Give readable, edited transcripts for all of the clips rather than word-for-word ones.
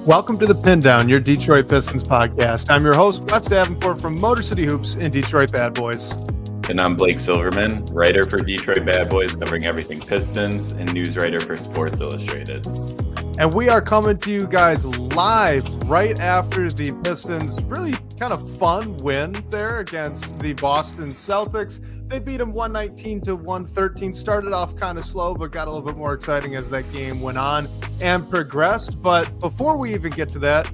Welcome to the Pindown, your Detroit Pistons podcast. I'm your host, Wes Davenport from Motor City Hoops in Detroit Bad Boys. And I'm Blake Silverman, writer for Detroit Bad Boys, covering everything Pistons, and news writer for Sports Illustrated. And we are coming to you guys live right after the Pistons' really kind of fun win there against the Boston Celtics. They beat them 119-113. Started off kind of slow, but got a little bit more exciting as that game went on and progressed. But before we even get to that,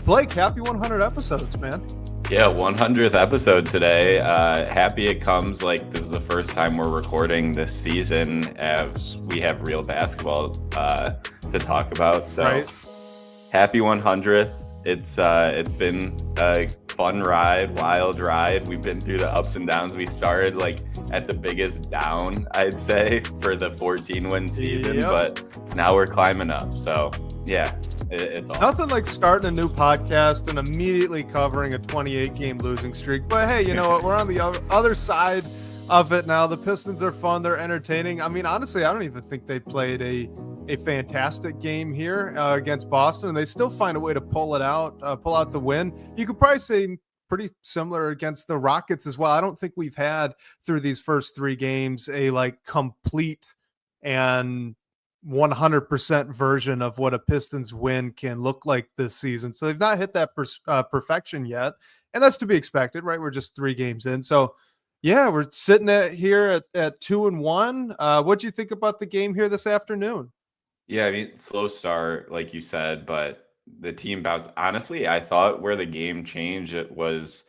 Blake, happy 100 episodes, man. Yeah, 100th episode today. Happy it comes. Like, this is the first time we're recording this season as we have real basketball to talk about. So right. Happy 100th. It's been a fun ride, wild ride. We've been through the ups and downs. We started like at the biggest down, I'd say, for the 14-win season, But now we're climbing up. So yeah, it's awesome. Nothing like starting a new podcast and immediately covering a 28-game losing streak. But hey, you know what? We're on the other side of it now. The Pistons are fun. They're entertaining. I mean, honestly, I don't even think they played a fantastic game here against Boston, and they still find a way to pull out the win. You could probably say pretty similar against the Rockets as well. I don't think we've had through these first three games a like complete and 100% version of what a Pistons win can look like this season. So they've not hit that perfection yet, and that's to be expected, right? We're just 3 games in. So yeah, we're sitting here at 2-1. What do you think about the game here this afternoon? Yeah, I mean, slow start, like you said, but the team bounced. Honestly, I thought where the game changed, it was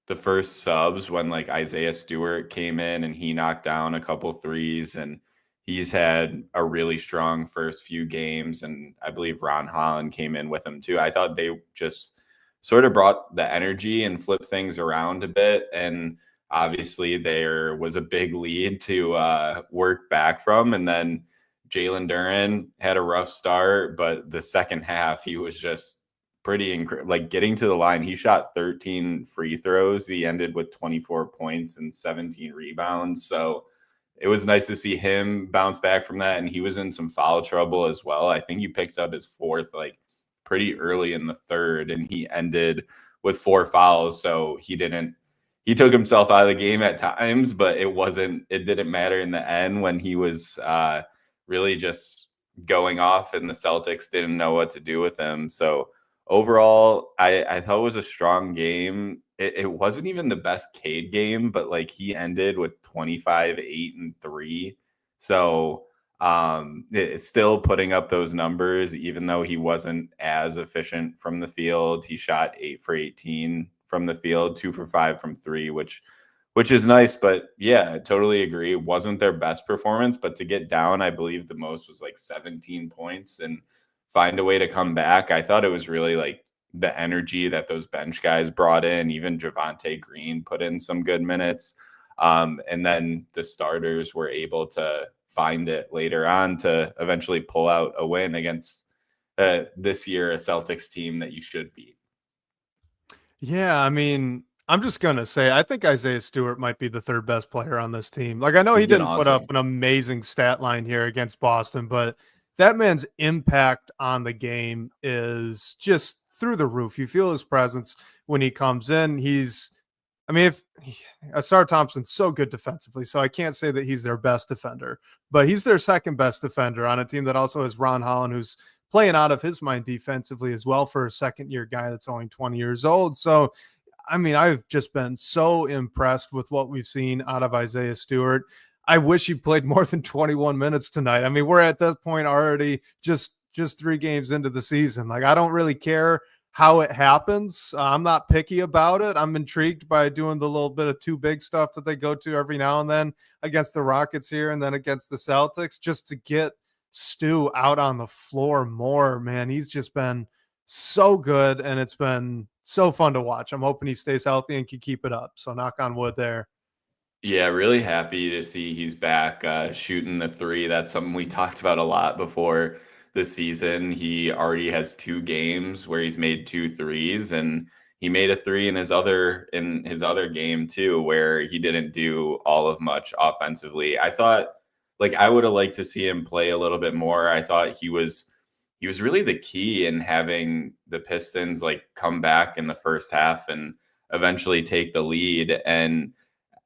the first subs when like Isaiah Stewart came in and he knocked down a couple threes, and he's had a really strong first few games. And I believe Ron Holland came in with him too. I thought they just sort of brought the energy and flipped things around a bit. And obviously there was a big lead to work back from. And then Jalen Duren had a rough start, but the second half, he was just pretty like getting to the line. He shot 13 free throws. He ended with 24 points and 17 rebounds. So it was nice to see him bounce back from that. And he was in some foul trouble as well. I think he picked up his 4th, like pretty early in the 3rd, and he ended with 4 fouls. So he took himself out of the game at times, but it didn't matter in the end when he was, really just going off and the Celtics didn't know what to do with him. So overall, I thought it was a strong game. It wasn't even the best Cade game, but like he ended with 25, 8, and 3. So it's still putting up those numbers, even though he wasn't as efficient from the field. He shot 8 for 18 from the field, 2 for 5 from 3, which is nice. But yeah, I totally agree. It wasn't their best performance, but to get down, I believe the most was like 17 points and find a way to come back. I thought it was really like the energy that those bench guys brought in. Even Javonte Green put in some good minutes. And then the starters were able to find it later on to eventually pull out a win against this year, a Celtics team that you should beat. Yeah, I mean, I'm just going to say, I think Isaiah Stewart might be the 3rd best player on this team. Like, I know he didn't put up an amazing stat line here against Boston, but that man's impact on the game is just through the roof. You feel his presence when he comes in. Asar Thompson's so good defensively, so I can't say that he's their best defender, but he's their 2nd best defender on a team that also has Ron Holland, who's playing out of his mind defensively as well for a second-year guy that's only 20 years old. So, I mean, I've just been so impressed with what we've seen out of Isaiah Stewart. I wish he played more than 21 minutes tonight. I mean, we're at that point already, just 3 games into the season. Like, I don't really care how it happens. I'm not picky about it. I'm intrigued by doing the little bit of too big stuff that they go to every now and then against the Rockets here and then against the Celtics, just to get Stu out on the floor more, man. He's just been so good, and it's been so fun to watch. I'm hoping he stays healthy and can keep it up. So knock on wood there. Yeah, really happy to see he's back shooting the 3. That's something we talked about a lot before the season. He already has 2 games where he's made 2 threes, and he made a 3 in his other game too, where he didn't do all of much offensively. I thought, like, I would have liked to see him play a little bit more. I thought he was he was really the key in having the Pistons like come back in the first half and eventually take the lead. And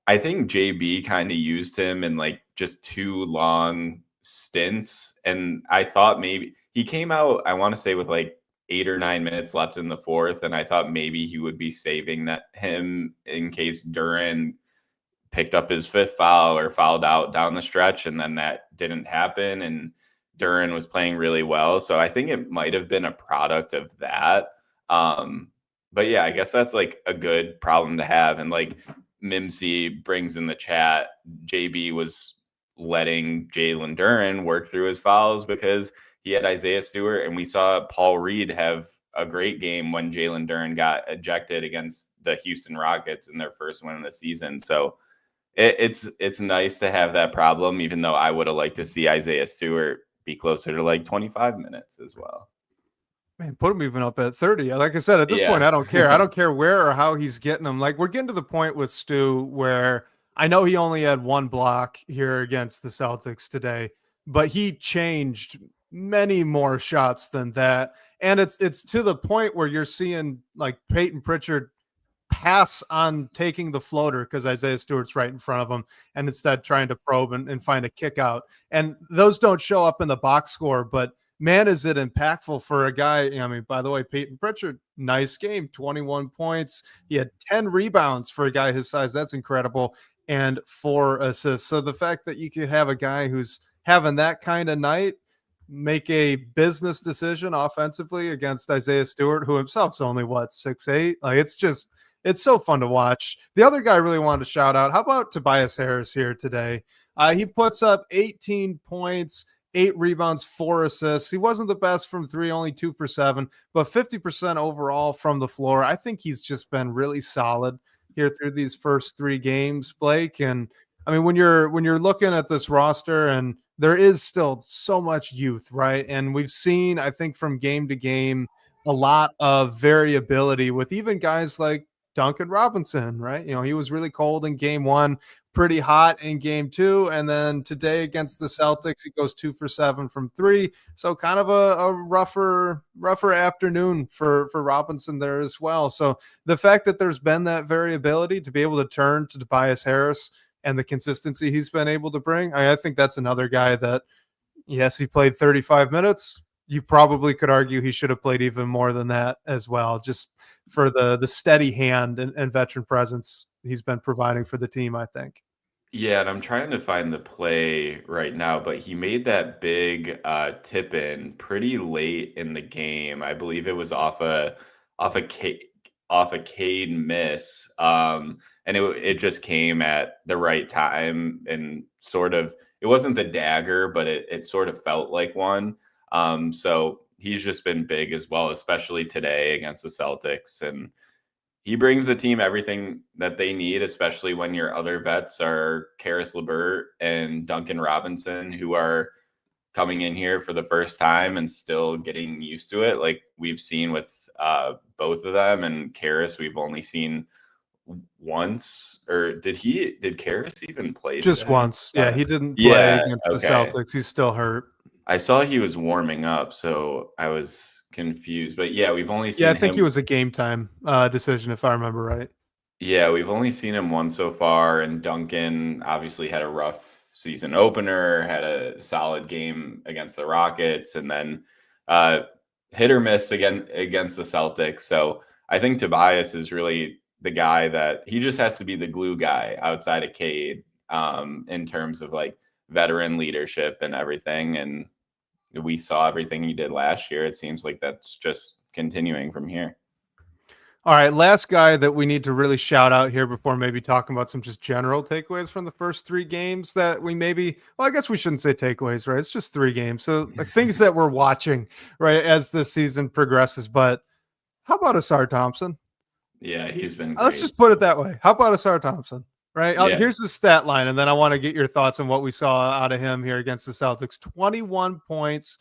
I think JB kind of used him in like just 2 long stints. And I thought maybe he came out, I want to say, with like 8 or 9 minutes left in the fourth. And I thought maybe he would be saving him in case Duran picked up his 5th foul or fouled out down the stretch. And then that didn't happen. And Duran was playing really well. So I think it might have been a product of that. But yeah, I guess that's like a good problem to have. And like Mimsy brings in the chat, JB was letting Jalen Duran work through his fouls because he had Isaiah Stewart, and we saw Paul Reed have a great game when Jalen Duran got ejected against the Houston Rockets in their first win of the season. So it's nice to have that problem, even though I would have liked to see Isaiah Stewart be closer to like 25 minutes as well. Man, put him even up at 30. Like I said, at this point, I don't care. I don't care where or how he's getting them. Like, we're getting to the point with Stu where I know he only had 1 block here against the Celtics today, but he changed many more shots than that. And it's to the point where you're seeing like Peyton Pritchard pass on taking the floater because Isaiah Stewart's right in front of him, and instead trying to probe and find a kick out. And those don't show up in the box score, but man, is it impactful for a guy. I mean, by the way, Peyton Pritchard, nice game, 21 points. He had 10 rebounds for a guy his size. That's incredible. And 4 assists. So the fact that you could have a guy who's having that kind of night make a business decision offensively against Isaiah Stewart, who himself's only 6'8". Like, it's so fun to watch. The other guy I really wanted to shout out, how about Tobias Harris here today? He puts up 18 points, 8 rebounds, 4 assists. He wasn't the best from 3, only 2 for 7, but 50% overall from the floor. I think he's just been really solid here through these first 3 games, Blake. And I mean, when you're looking at this roster, and there is still so much youth, right? And we've seen, I think, from game to game, a lot of variability with even guys like Duncan Robinson, right? He was really cold in game 1, pretty hot in game 2, and then today against the Celtics, he goes 2 for 7 from 3. So kind of a rougher afternoon for Robinson there as well. So the fact that there's been that variability to be able to turn to Tobias Harris and the consistency he's been able to bring, I think that's another guy that, yes, he played 35 minutes. You probably could argue he should have played even more than that as well, just for the steady hand and veteran presence he's been providing for the team, I think. Yeah, and I'm trying to find the play right now, but he made that big tip in pretty late in the game. I believe it was off a Cade miss, and it just came at the right time, and sort of, it wasn't the dagger, but it sort of felt like one. So he's just been big as well, especially today against the Celtics. And he brings the team everything that they need, especially when your other vets are Karis LeVert and Duncan Robinson, who are coming in here for the first time and still getting used to it. Like we've seen with both of them, and Karis, we've only seen once. Or did Karis even play just today? once? Yeah, he didn't play against the Celtics. He's still hurt. I saw he was warming up, so I was confused. But yeah, we've only seen I think he was a game time decision, if I remember right. Yeah, we've only seen him once so far, and Duncan obviously had a rough season opener, had a solid game against the Rockets, and then hit or miss again against the Celtics. So I think Tobias is really the guy that he just has to be the glue guy outside of Cade, in terms of like veteran leadership and everything. And we saw everything he did last year. It seems like that's just continuing from here. All right, last guy that we need to really shout out here before maybe talking about some just general takeaways from the first 3 games that we I guess we shouldn't say takeaways, right? It's just 3 games. So like things that we're watching, right, as the season progresses. But how about Asar Thompson? Yeah, he's been great. Let's just put it that way. How about Asar Thompson? Right. Yeah. Here's the stat line, and then I want to get your thoughts on what we saw out of him here against the Celtics. 21 points,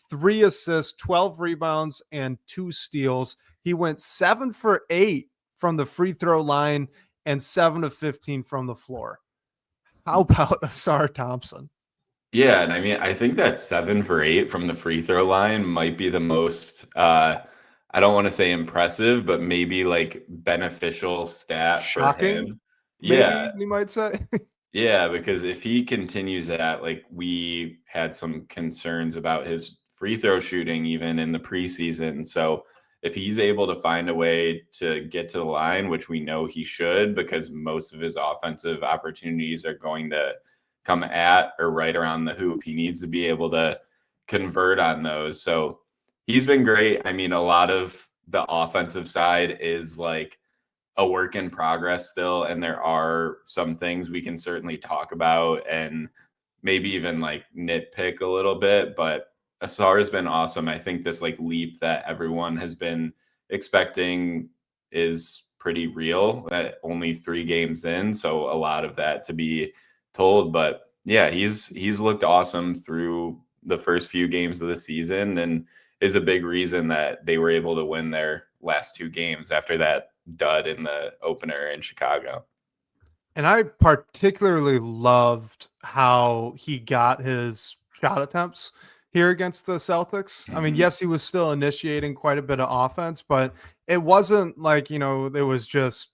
3 assists, 12 rebounds, and 2 steals. He went 7 for 8 from the free throw line and 7 of 15 from the floor. How about Asar Thompson? Yeah, and I mean, I think that 7 for 8 from the free throw line might be the most, I don't want to say impressive, but maybe like beneficial stat for Shocking, him. Yeah, maybe we might say. yeah, because if he continues that, like we had some concerns about his free throw shooting even in the preseason. So if he's able to find a way to get to the line, which we know he should, because most of his offensive opportunities are going to come at or right around the hoop, he needs to be able to convert on those. So he's been great. I mean, a lot of the offensive side is like a work in progress still, and there are some things we can certainly talk about and maybe even like nitpick a little bit, but Asar has been awesome. I think this like leap that everyone has been expecting is pretty real at only 3 games in, so a lot of that to be told. But yeah, he's looked awesome through the first few games of the season and is a big reason that they were able to win their last 2 games after that dud in the opener in Chicago. And I particularly loved how he got his shot attempts here against the Celtics. I mean, Mhm. yes, he was still initiating quite a bit of offense, but it wasn't like, it was just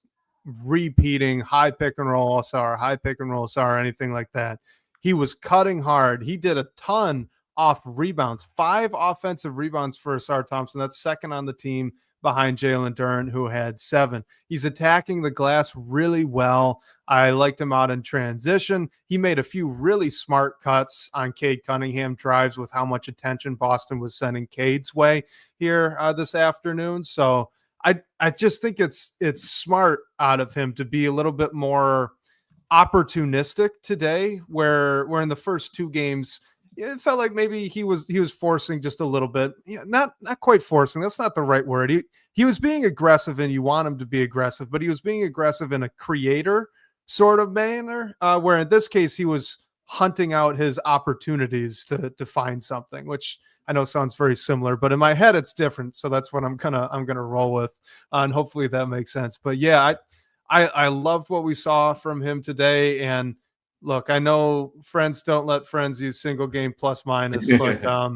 repeating high pick and roll SR, high pick and roll SR, or anything like that. He was cutting hard. He did a ton off rebounds, 5 offensive rebounds for Asar Thompson. That's second on the team behind Jalen Duren, who had 7. He's attacking the glass really well. I liked him out in transition. He made a few really smart cuts on Cade Cunningham drives with how much attention Boston was sending Cade's way here this afternoon. So I just think it's smart out of him to be a little bit more opportunistic today, where in the first 2 games it felt like maybe he was forcing just a little bit. Not quite forcing. That's not the right word. He was being aggressive, and you want him to be aggressive, but he was being aggressive in a creator sort of manner, where in this case he was hunting out his opportunities to find something, which I know sounds very similar, but in my head it's different. So that's what I'm gonna roll with, and hopefully that makes sense. But yeah, I loved what we saw from him today. And look, I know friends don't let friends use single game plus minus, but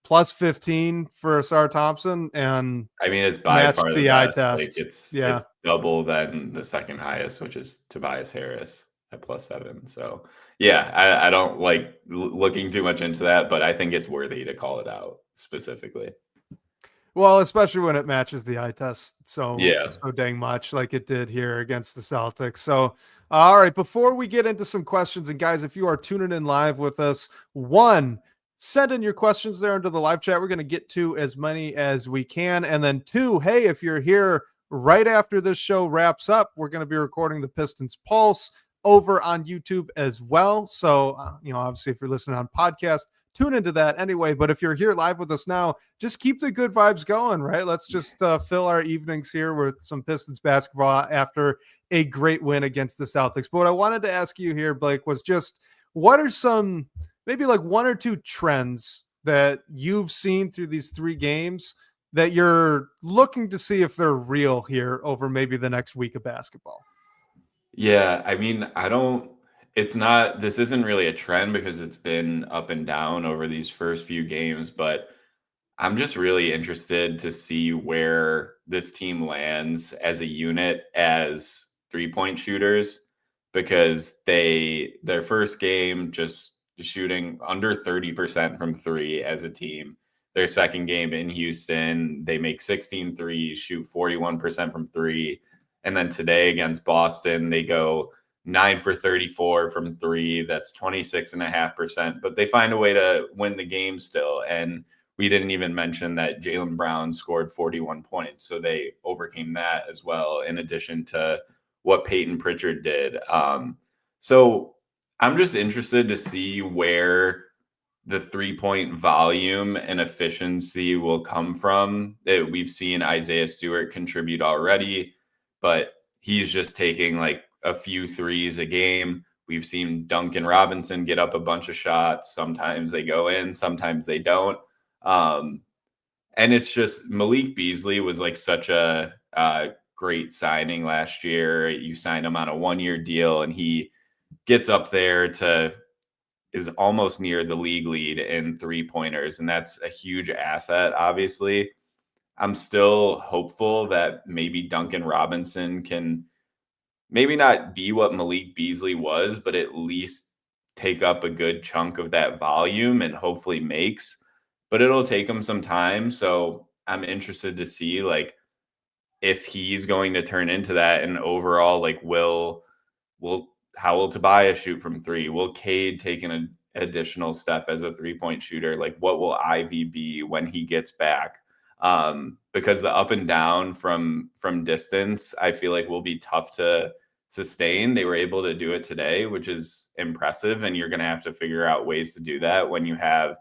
plus 15 for Asar Thompson and I mean, it's by matched far the the eye best. Like test. it's Yeah. it's double than the second highest, which is Tobias Harris at +7. So yeah, I don't like looking too much into that, but I think it's worthy to call it out specifically. Well, especially when it matches the eye test Yeah. so dang much like it did here against the Celtics. So, all right, before we get into some questions, and guys, if you are tuning in live with us, one, send in your questions there into the live chat. We're going to get to as many as we can. And then 2, hey, if you're here right after this show wraps up, we're going to be recording the Pistons Pulse over on YouTube as well. So, obviously, if you're listening on podcast, tune into that anyway. But if you're here live with us now, just keep the good vibes going, right? Let's just fill our evenings here with some Pistons basketball after a great win against the Celtics. But what I wanted to ask you here, Blake, was just what are some, maybe like 1 or 2 trends that you've seen through these 3 games that you're looking to see if they're real here over maybe the next week of basketball? Yeah, I mean, it's not, this isn't really a trend because it's been up and down over these first few games, but I'm just really interested to see where this team lands as a unit as 3-point shooters, because their first game just shooting under 30% from 3 as a team. Their second game in Houston, they make 16 threes, shoot 41% from 3. And then today against Boston, they go 9 for 34 from 3. That's 26.5%, but they find a way to win the game still. And we didn't even mention that Jaylen Brown scored 41 points. So they overcame that as well, in addition to what Peyton Pritchard did. So I'm just interested to see where the 3-point volume and efficiency will come from. We've seen Isaiah Stewart contribute already, but he's just taking like a few threes a game. We've seen Duncan Robinson get up a bunch of shots. Sometimes they go in, sometimes they don't. And it's just Malik Beasley was like such a great signing last year. You signed him on a 1-year deal, and he gets up there to is almost near the league lead in 3-pointers, and that's a huge asset, obviously. I'm still hopeful that maybe Duncan Robinson can maybe not be what Malik Beasley was, but at least take up a good chunk of that volume and hopefully makes. But it'll take him some time. So I'm interested to see like if he's going to turn into that, and overall, like will how will Tobias shoot from three? Will Cade take an additional step as a 3-point shooter? Like what will Ivy be when he gets back? Because the up and down from distance, I feel like will be tough to sustain. They were able to do it today, which is impressive. And you're going to have to figure out ways to do that when you have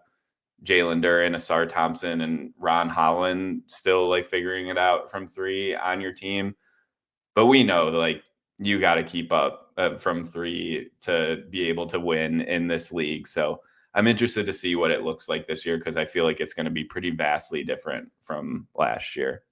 Jalen Duren, Asar Thompson, and Ron Holland still like figuring it out from three on your team. But we know that like you got to keep up from three to be able to win in this league. So I'm interested to see what it looks like this year, because I feel like it's going to be pretty vastly different from last year.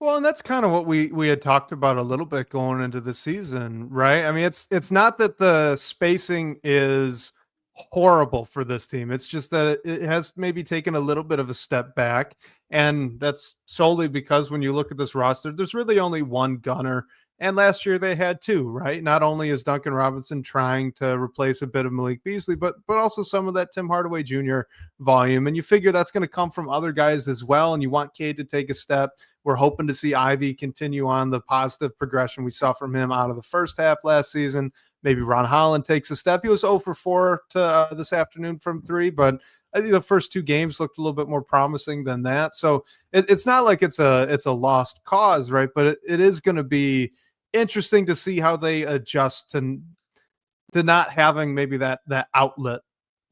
Well, and that's kind of what we had talked about a little bit going into the season, right? I mean, it's not that the spacing is horrible for this team. It's just that it has maybe taken a little bit of a step back, and that's solely because when you look at this roster, there's really only one gunner. And last year they had two, right? Not only is Duncan Robinson trying to replace a bit of Malik Beasley, but also some of that Tim Hardaway Jr. volume. And you figure that's going to come from other guys as well. And you want Cade to take a step. We're hoping to see Ivy continue on the positive progression we saw from him out of the first half last season. Maybe Ron Holland takes a step. He was 0 for 4 to this afternoon from three, but I think the first two games looked a little bit more promising than that. So it's not like it's a lost cause, right? But it is going to be interesting to see how they adjust to not having maybe that outlet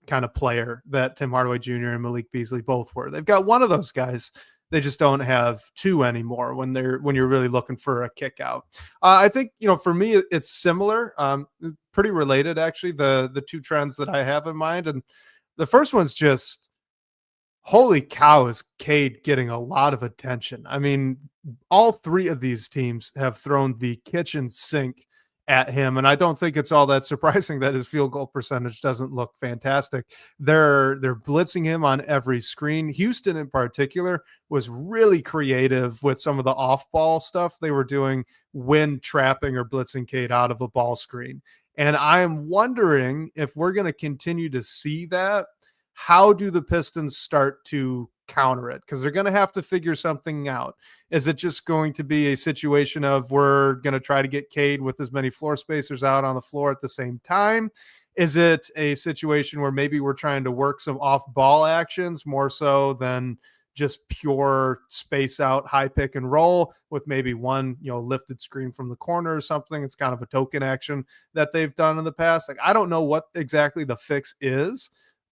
kind of player that Tim Hardaway Jr. and Malik Beasley both were. They've got one of those guys. They just don't have two anymore when you're really looking for a kick out. I think, for me, it's similar, pretty related, actually, the two trends that I have in mind. And the first one's just, holy cow, is Cade getting a lot of attention. I mean, all three of these teams have thrown the kitchen sink at him, and I don't think it's all that surprising that his field goal percentage doesn't look fantastic. They're blitzing him on every screen. Houston in particular was really creative with some of the off-ball stuff they were doing when trapping or blitzing Cade out of a ball screen. And I am wondering if we're going to continue to see that. How do the Pistons start to counter it? Because they're going to have to figure something out. Is it just going to be a situation of we're going to try to get Cade with as many floor spacers out on the floor at the same time? Is it a situation where maybe we're trying to work some off-ball actions more so than just pure space out, high pick and roll with maybe one, lifted screen from the corner or something? It's kind of a token action that they've done in the past. Like, I don't know what exactly the fix is,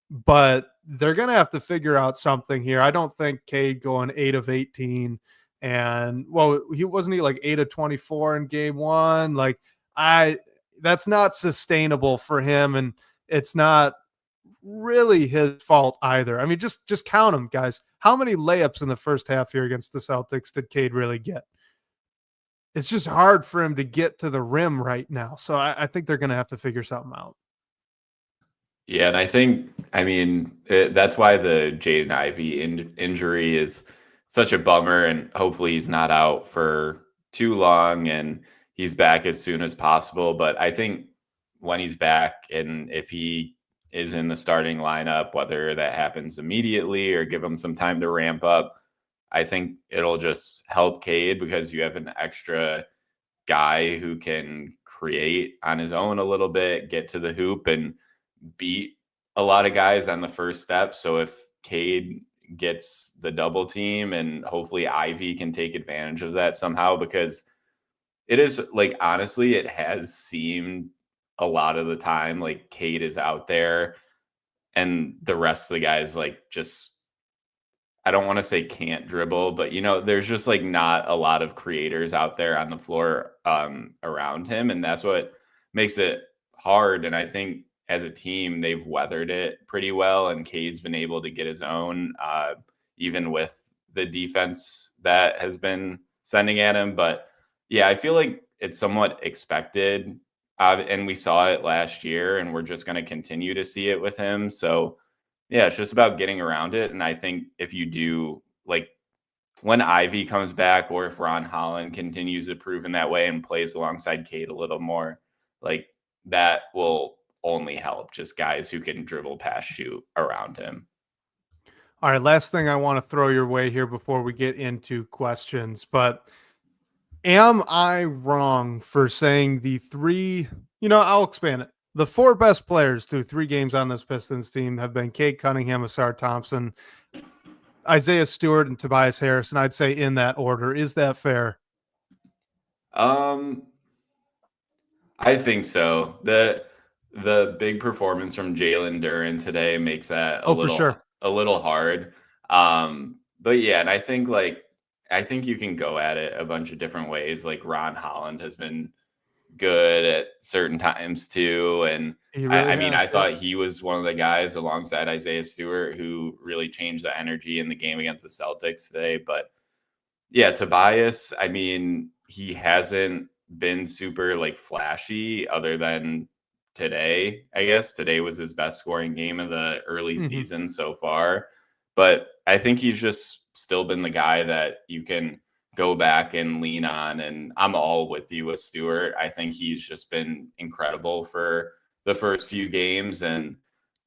but they're going to have to figure out something here. I don't think Cade going 8 of 18 and he wasn't like 8 of 24 in game one. Like that's not sustainable for him. And it's not really his fault either. I mean, just count them, guys. How many layups in the first half here against the Celtics did Cade really get? It's just hard for him to get to the rim right now. So I think they're going to have to figure something out. Yeah, and I mean, that's why the Jaden Ivey injury is such a bummer, and hopefully he's not out for too long and he's back as soon as possible. But I think when he's back, and if he is in the starting lineup, whether that happens immediately or give him some time to ramp up, I think it'll just help Cade, because you have an extra guy who can create on his own a little bit, get to the hoop, and beat a lot of guys on the first step. So if Cade gets the double team, and hopefully Ivy can take advantage of that somehow, because it is like, honestly, it has seemed a lot of the time like Cade is out there and the rest of the guys like just, I don't want to say can't dribble, but there's just like not a lot of creators out there on the floor around him. And that's what makes it hard. And I think as a team, they've weathered it pretty well, and Cade's been able to get his own, even with the defense that has been sending at him. But yeah, I feel like it's somewhat expected and we saw it last year, and we're just going to continue to see it with him. So yeah, it's just about getting around it. And I think if you do, like, when Ivy comes back, or if Ron Holland continues to prove in that way and plays alongside Cade a little more, like, that will only help just guys who can dribble, pass, shoot around him. All right, last thing I want to throw your way here before we get into questions, but am I wrong for saying the three, I'll expand it. The four best players through 3 games on this Pistons team have been Cade Cunningham, Asar Thompson, Isaiah Stewart, and Tobias Harris, and I'd say in that order. Is that fair? I think so. The big performance from Jalen Duren today makes that a little hard. But yeah, and I think you can go at it a bunch of different ways. Like, Ron Holland has been good at certain times too, and I thought he was one of the guys alongside Isaiah Stewart who really changed the energy in the game against the Celtics today. But yeah, Tobias, I mean, he hasn't been super like flashy other than today. I guess today was his best scoring game of the early season so far. But I think he's just still been the guy that you can go back and lean on. And I'm all with you with Stewart. I think he's just been incredible for the first few games. And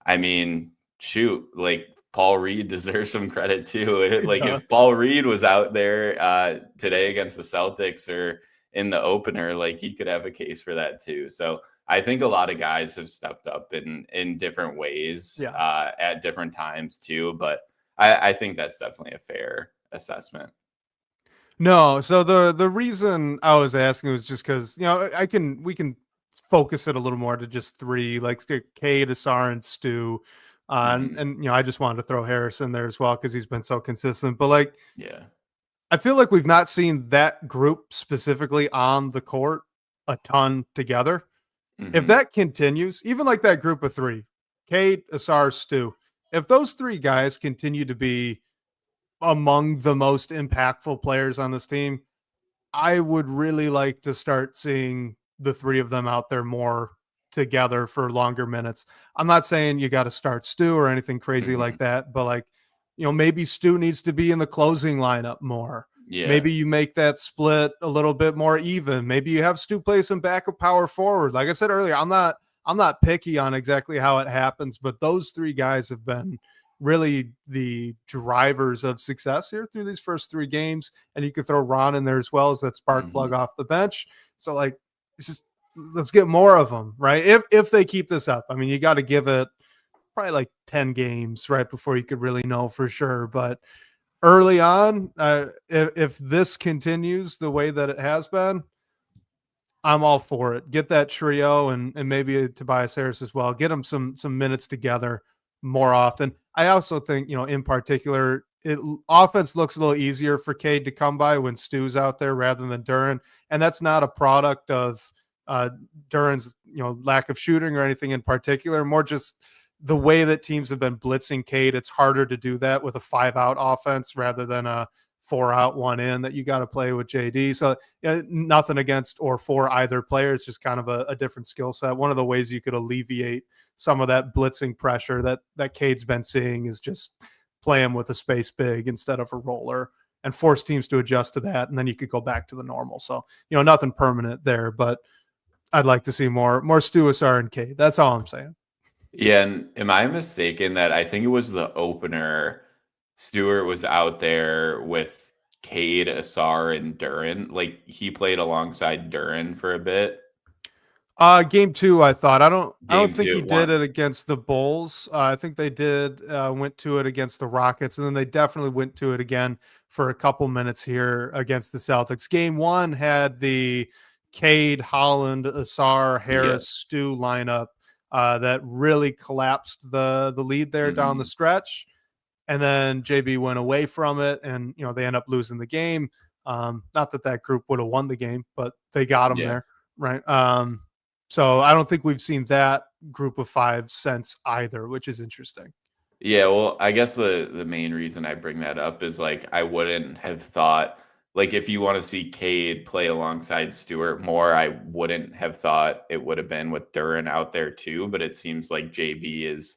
I mean, shoot, like, Paul Reed deserves some credit too. Like, if Paul Reed was out there today against the Celtics or in the opener, like, he could have a case for that too. So I think a lot of guys have stepped up in different ways at different times too. But I think that's definitely a fair assessment. No, so the reason I was asking was just because we can focus it a little more to just 3, like Cade, Asar, and Stu, and I just wanted to throw Harris in there as well because he's been so consistent. But like, yeah, I feel like we've not seen that group specifically on the court a ton together. If that continues, even like that group of 3, Cade, Asar, Stu, if those 3 guys continue to be among the most impactful players on this team, I would really like to start seeing the 3 of them out there more together for longer minutes. I'm not saying you got to start Stu or anything crazy like that, but like, maybe Stu needs to be in the closing lineup more. Yeah. Maybe you make that split a little bit more even. Maybe you have Stu play some backup power forward. Like I said earlier, I'm not picky on exactly how it happens, but those 3 guys have been really the drivers of success here through these first 3 games. And you could throw Ron in there as well as that spark plug off the bench. So like, let's get more of them, right? If they keep this up, I mean, you got to give it probably like 10 games right before you could really know for sure. But early on, if this continues the way that it has been, I'm all for it. Get that trio and maybe Tobias Harris as well. Get them some minutes together more often. I also think, in particular, offense looks a little easier for Cade to come by when Stu's out there rather than Duren. And that's not a product of Duren's, lack of shooting or anything in particular, more just the way that teams have been blitzing Cade. It's harder to do that with a 5-out offense rather than a 4-out, 1-in that you got to play with JD. So nothing against or for either player. It's just kind of a different skill set. One of the ways you could alleviate some of that blitzing pressure that Cade's been seeing is just play him with a space big instead of a roller and force teams to adjust to that. And then you could go back to the normal. So, nothing permanent there, but I'd like to see more Stu, Asar, and Cade. That's all I'm saying. Yeah. And am I mistaken that I think it was the opener, Stewart was out there with Cade, Asar, and Duren? Like, he played alongside Duren for a bit. Game 2, I thought. I don't think he did it against the Bulls. I think they went to it against the Rockets, and then they definitely went to it again for a couple minutes here against the Celtics. Game 1 had the Cade, Holland, Asar, Harris, Stu lineup that really collapsed the lead there down the stretch. And then JB went away from it, and they end up losing the game. Not that group would have won the game, but they got them there, right? So I don't think we've seen that group of 5 since either, which is interesting. Yeah, well, I guess the main reason I bring that up is, like, I wouldn't have thought like if you want to see Cade play alongside Stewart more, I wouldn't have thought it would have been with Duren out there too, but it seems like JB is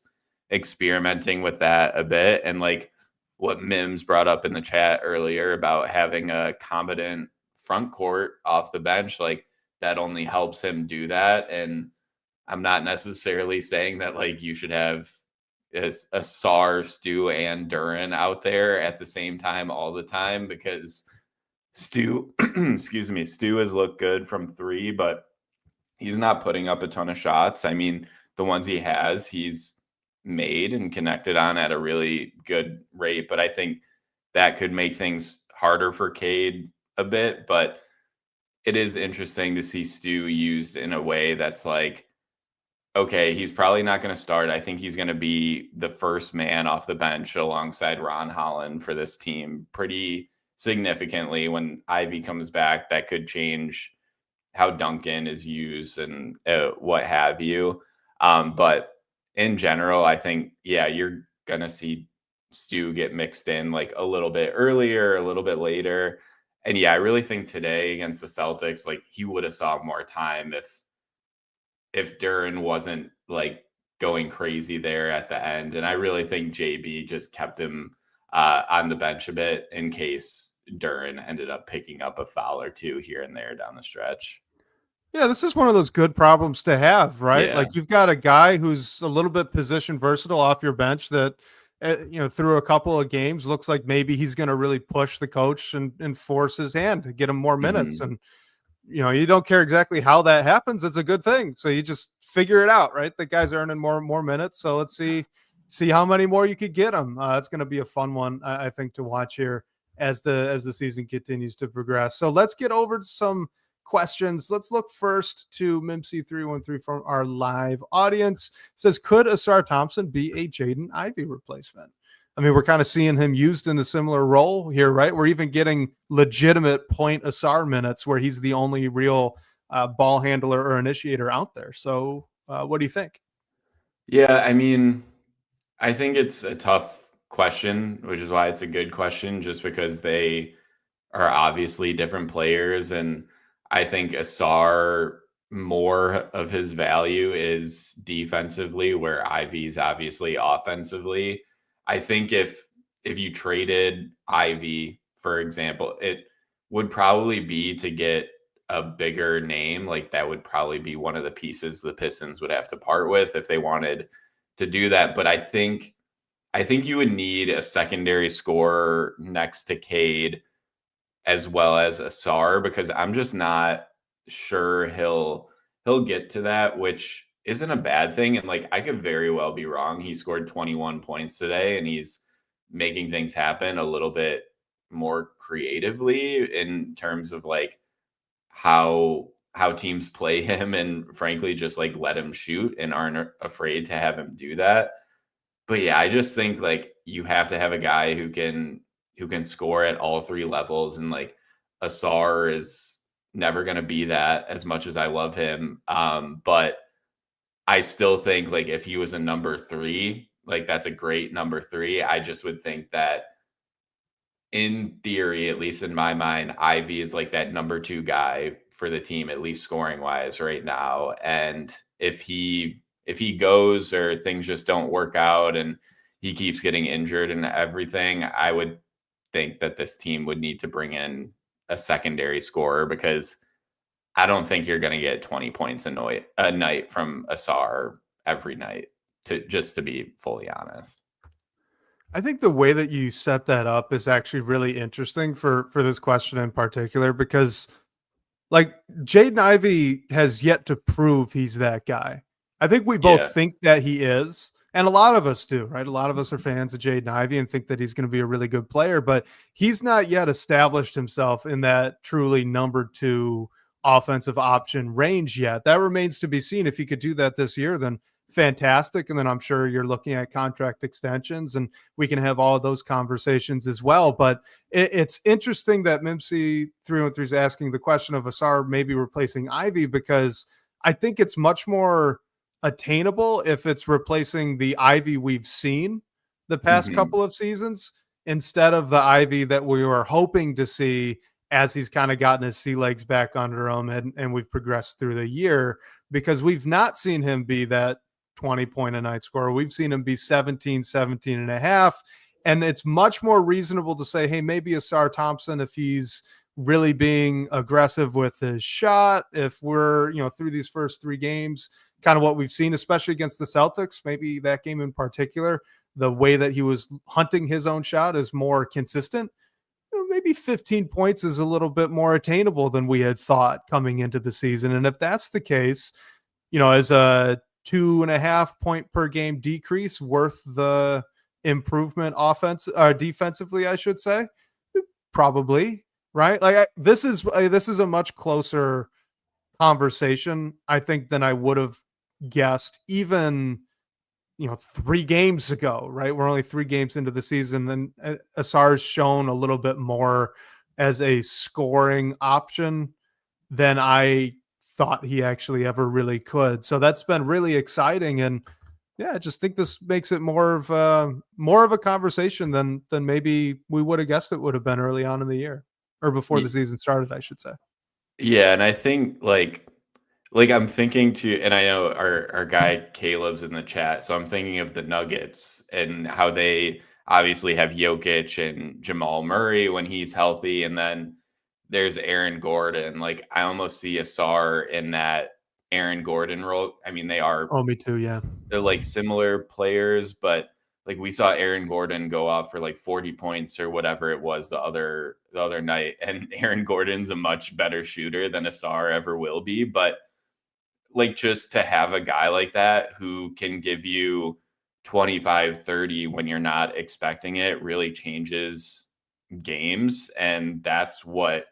experimenting with that a bit. And like what Mims brought up in the chat earlier about having a competent front court off the bench, like that only helps him do that. And I'm not necessarily saying that like you should have a Sar, Stu, and Duren out there at the same time all the time, because Stu, excuse me, Stu has looked good from three, but he's not putting up a ton of shots. I mean, the ones he has, he's made and connected on at a really good rate, but I think that could make things harder for Cade a bit. But it is interesting to see Stu used in a way that's like, okay, he's probably not going to start. I think he's going to be the first man off the bench alongside Ron Holland for this team pretty significantly. When Ivy comes back, that could change how Duncan is used and what have you. But in general, I think, yeah, you're going to see Stu get mixed in like a little bit earlier, a little bit later. And yeah, I really think today against the Celtics, like he would have saw more time if Duren wasn't like going crazy there at the end. And I really think JB just kept him on the bench a bit in case Duren ended up picking up a foul or two here and there down the stretch. Yeah, this is one of those good problems to have, right? Yeah. Like you've got a guy who's a little bit position versatile off your bench that, through a couple of games looks like maybe he's going to really push the coach and force his hand to get him more minutes. Mm-hmm. And, you don't care exactly how that happens. It's a good thing. So you just figure it out, right? The guy's earning more minutes. So let's see how many more you could get him. It's going to be a fun one, I think, to watch here as the season continues to progress. So let's get over to some questions. Let's look first to Mimsy313 from our live audience. It says, could Asar Thompson be a Jaden Ivey replacement? I mean, we're kind of seeing him used in a similar role here, right? We're even getting legitimate point Asar minutes where he's the only real ball handler or initiator out there. So what do you think? Yeah, I mean, I think it's a tough question, which is why it's a good question, just because they are obviously different players. And I think Asar, more of his value is defensively, where Ivey's obviously offensively. I think if you traded Ivy, for example, it would probably be to get a bigger name. Like that would probably be one of the pieces the Pistons would have to part with if they wanted to do that. But I think you would need a secondary scorer next to Cade as well as Asar, because I'm just not sure he'll get to that, which isn't a bad thing. And like, I could very well be wrong. He scored 21 points today and he's making things happen a little bit more creatively in terms of like how teams play him, and frankly, just like let him shoot and aren't afraid to have him do that. But yeah, I just think like you have to have a guy who can score at all three levels. And like Asar is never going to be that, as much as I love him. But I still think like if he was a number three, like that's a great number three. I just would think that in theory, at least in my mind, Ivy is like that number two guy for the team, at least scoring wise right now. And if he goes or things just don't work out and he keeps getting injured and everything, I would think that this team would need to bring in a secondary scorer, because I don't think you're going to get 20 points a night from Asar every night, to be fully honest. I think the way that you set that up is actually really interesting for this question in particular, because like Jaden Ivey has yet to prove he's that guy. I think we both think that he is, and a lot of us do, right? A lot of us are fans of Jaden Ivey and think that he's going to be a really good player, but he's not yet established himself in that truly number two offensive option range yet. That remains to be seen. If he could do that this year, then fantastic. And then I'm sure you're looking at contract extensions and we can have all of those conversations as well. But it's interesting that Mimsy 313 is asking the question of Asar maybe replacing Ivy, because I think it's much more attainable if it's replacing the Ivy we've seen the past couple of seasons instead of the Ivy that we were hoping to see as he's kind of gotten his sea legs back under him and we've progressed through the year, because we've not seen him be that 20-point a night scorer. We've seen him be 17 and a half. And it's much more reasonable to say, hey, maybe Ausar Thompson, if he's really being aggressive with his shot, if we're, through these first 3 games, kind of what we've seen, especially against the Celtics, maybe that game in particular, the way that he was hunting his own shot is more consistent. Maybe 15 points is a little bit more attainable than we had thought coming into the season. And if that's the case, as a 2.5 point per game decrease worth the improvement defensively, I should say, probably, right? Like this is a much closer conversation, I think, than I would have guessed even 3 games ago, right? We're only 3 games into the season, and Ausar's shown a little bit more as a scoring option than I thought he actually ever really could. So that's been really exciting. And yeah, I just think this makes it more of a conversation than maybe we would have guessed it would have been early on in the year, or before the season started, I should say. Yeah, and I think like I'm thinking too, and I know our guy Caleb's in the chat, so I'm thinking of the Nuggets and how they obviously have Jokic and Jamal Murray when he's healthy, and then there's Aaron Gordon. Like I almost see Ausar in that Aaron Gordon role. I mean, they are. Oh, me too. Yeah, they're like similar players, but like we saw Aaron Gordon go off for like 40 points or whatever it was the other night, and Aaron Gordon's a much better shooter than Ausar ever will be, but like just to have a guy like that who can give you 25, 30 when you're not expecting it really changes games. And that's what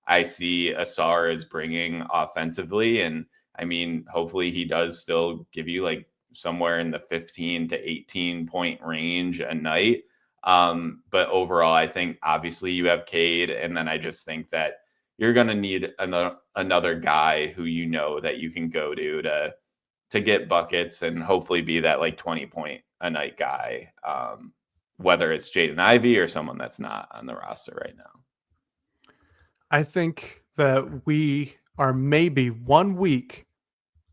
I see Ausar is bringing offensively. And I mean, hopefully he does still give you like somewhere in the 15 to 18 point range a night. But overall, I think obviously you have Cade. And then I just think that you're going to need another guy who that you can go to get buckets and hopefully be that like 20 point a night guy, whether it's Jaden Ivey or someone that's not on the roster right now. I think that we are maybe 1 week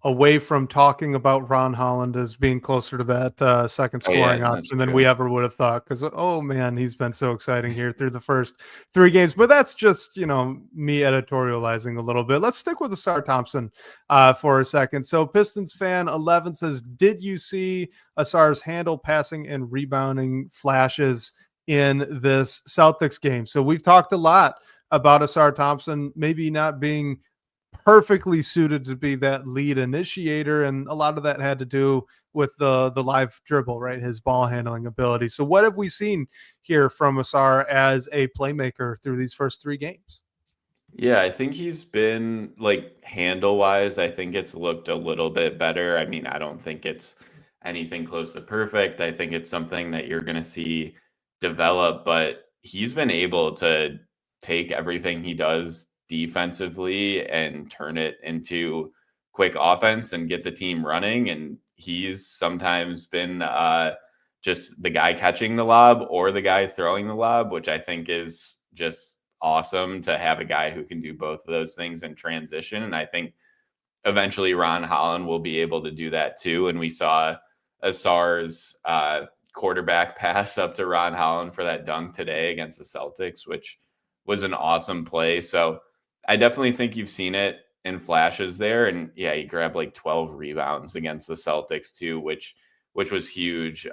away from talking about Ron Holland as being closer to that second scoring option than we ever would have thought. Because, oh man, he's been so exciting here through the first 3 games. But that's just, me editorializing a little bit. Let's stick with Ausar Thompson for a second. So Pistons fan 11 says, did you see Ausar's handle, passing, and rebounding flashes in this Celtics game? So we've talked a lot about Ausar Thompson maybe not being perfectly suited to be that lead initiator, and a lot of that had to do with the live dribble, right? His ball handling ability. So what have we seen here from Ausar as a playmaker through these first 3 games? Yeah, I think he's been like handle wise, I think it's looked a little bit better. I mean, I don't think it's anything close to perfect. I think it's something that you're going to see develop, but he's been able to take everything he does defensively and turn it into quick offense and get the team running. And he's sometimes been just the guy catching the lob or the guy throwing the lob, which I think is just awesome to have a guy who can do both of those things in transition. And I think eventually Ron Holland will be able to do that too. And we saw Ausar's quarterback pass up to Ron Holland for that dunk today against the Celtics, which was an awesome play. So I definitely think you've seen it in flashes there. And yeah, he grabbed like 12 rebounds against the Celtics too, which was huge,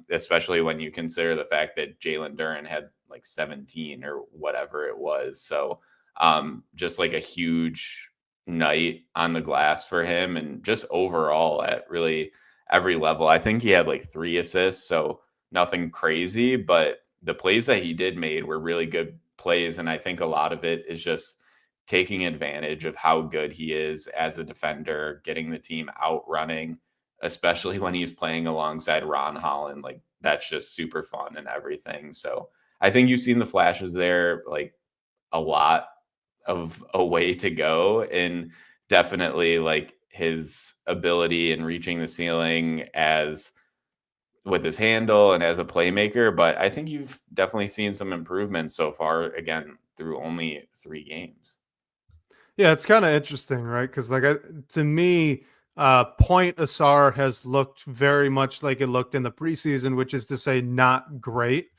especially when you consider the fact that Jalen Duren had like 17 or whatever it was. So just like a huge night on the glass for him, and just overall at really every level. I think he had like 3 assists, so nothing crazy, but the plays that he did made were really good plays. And I think a lot of it is just taking advantage of how good he is as a defender, getting the team out running, especially when he's playing alongside Ron Holland. Like that's just super fun and everything. So I think you've seen the flashes there, like a lot of a way to go, and definitely like his ability in reaching the ceiling as with his handle and as a playmaker, but I think you've definitely seen some improvements so far, again, through only 3 games. Yeah, it's kind of interesting, right? Because to me, Point Asar has looked very much like it looked in the preseason, which is to say, not great.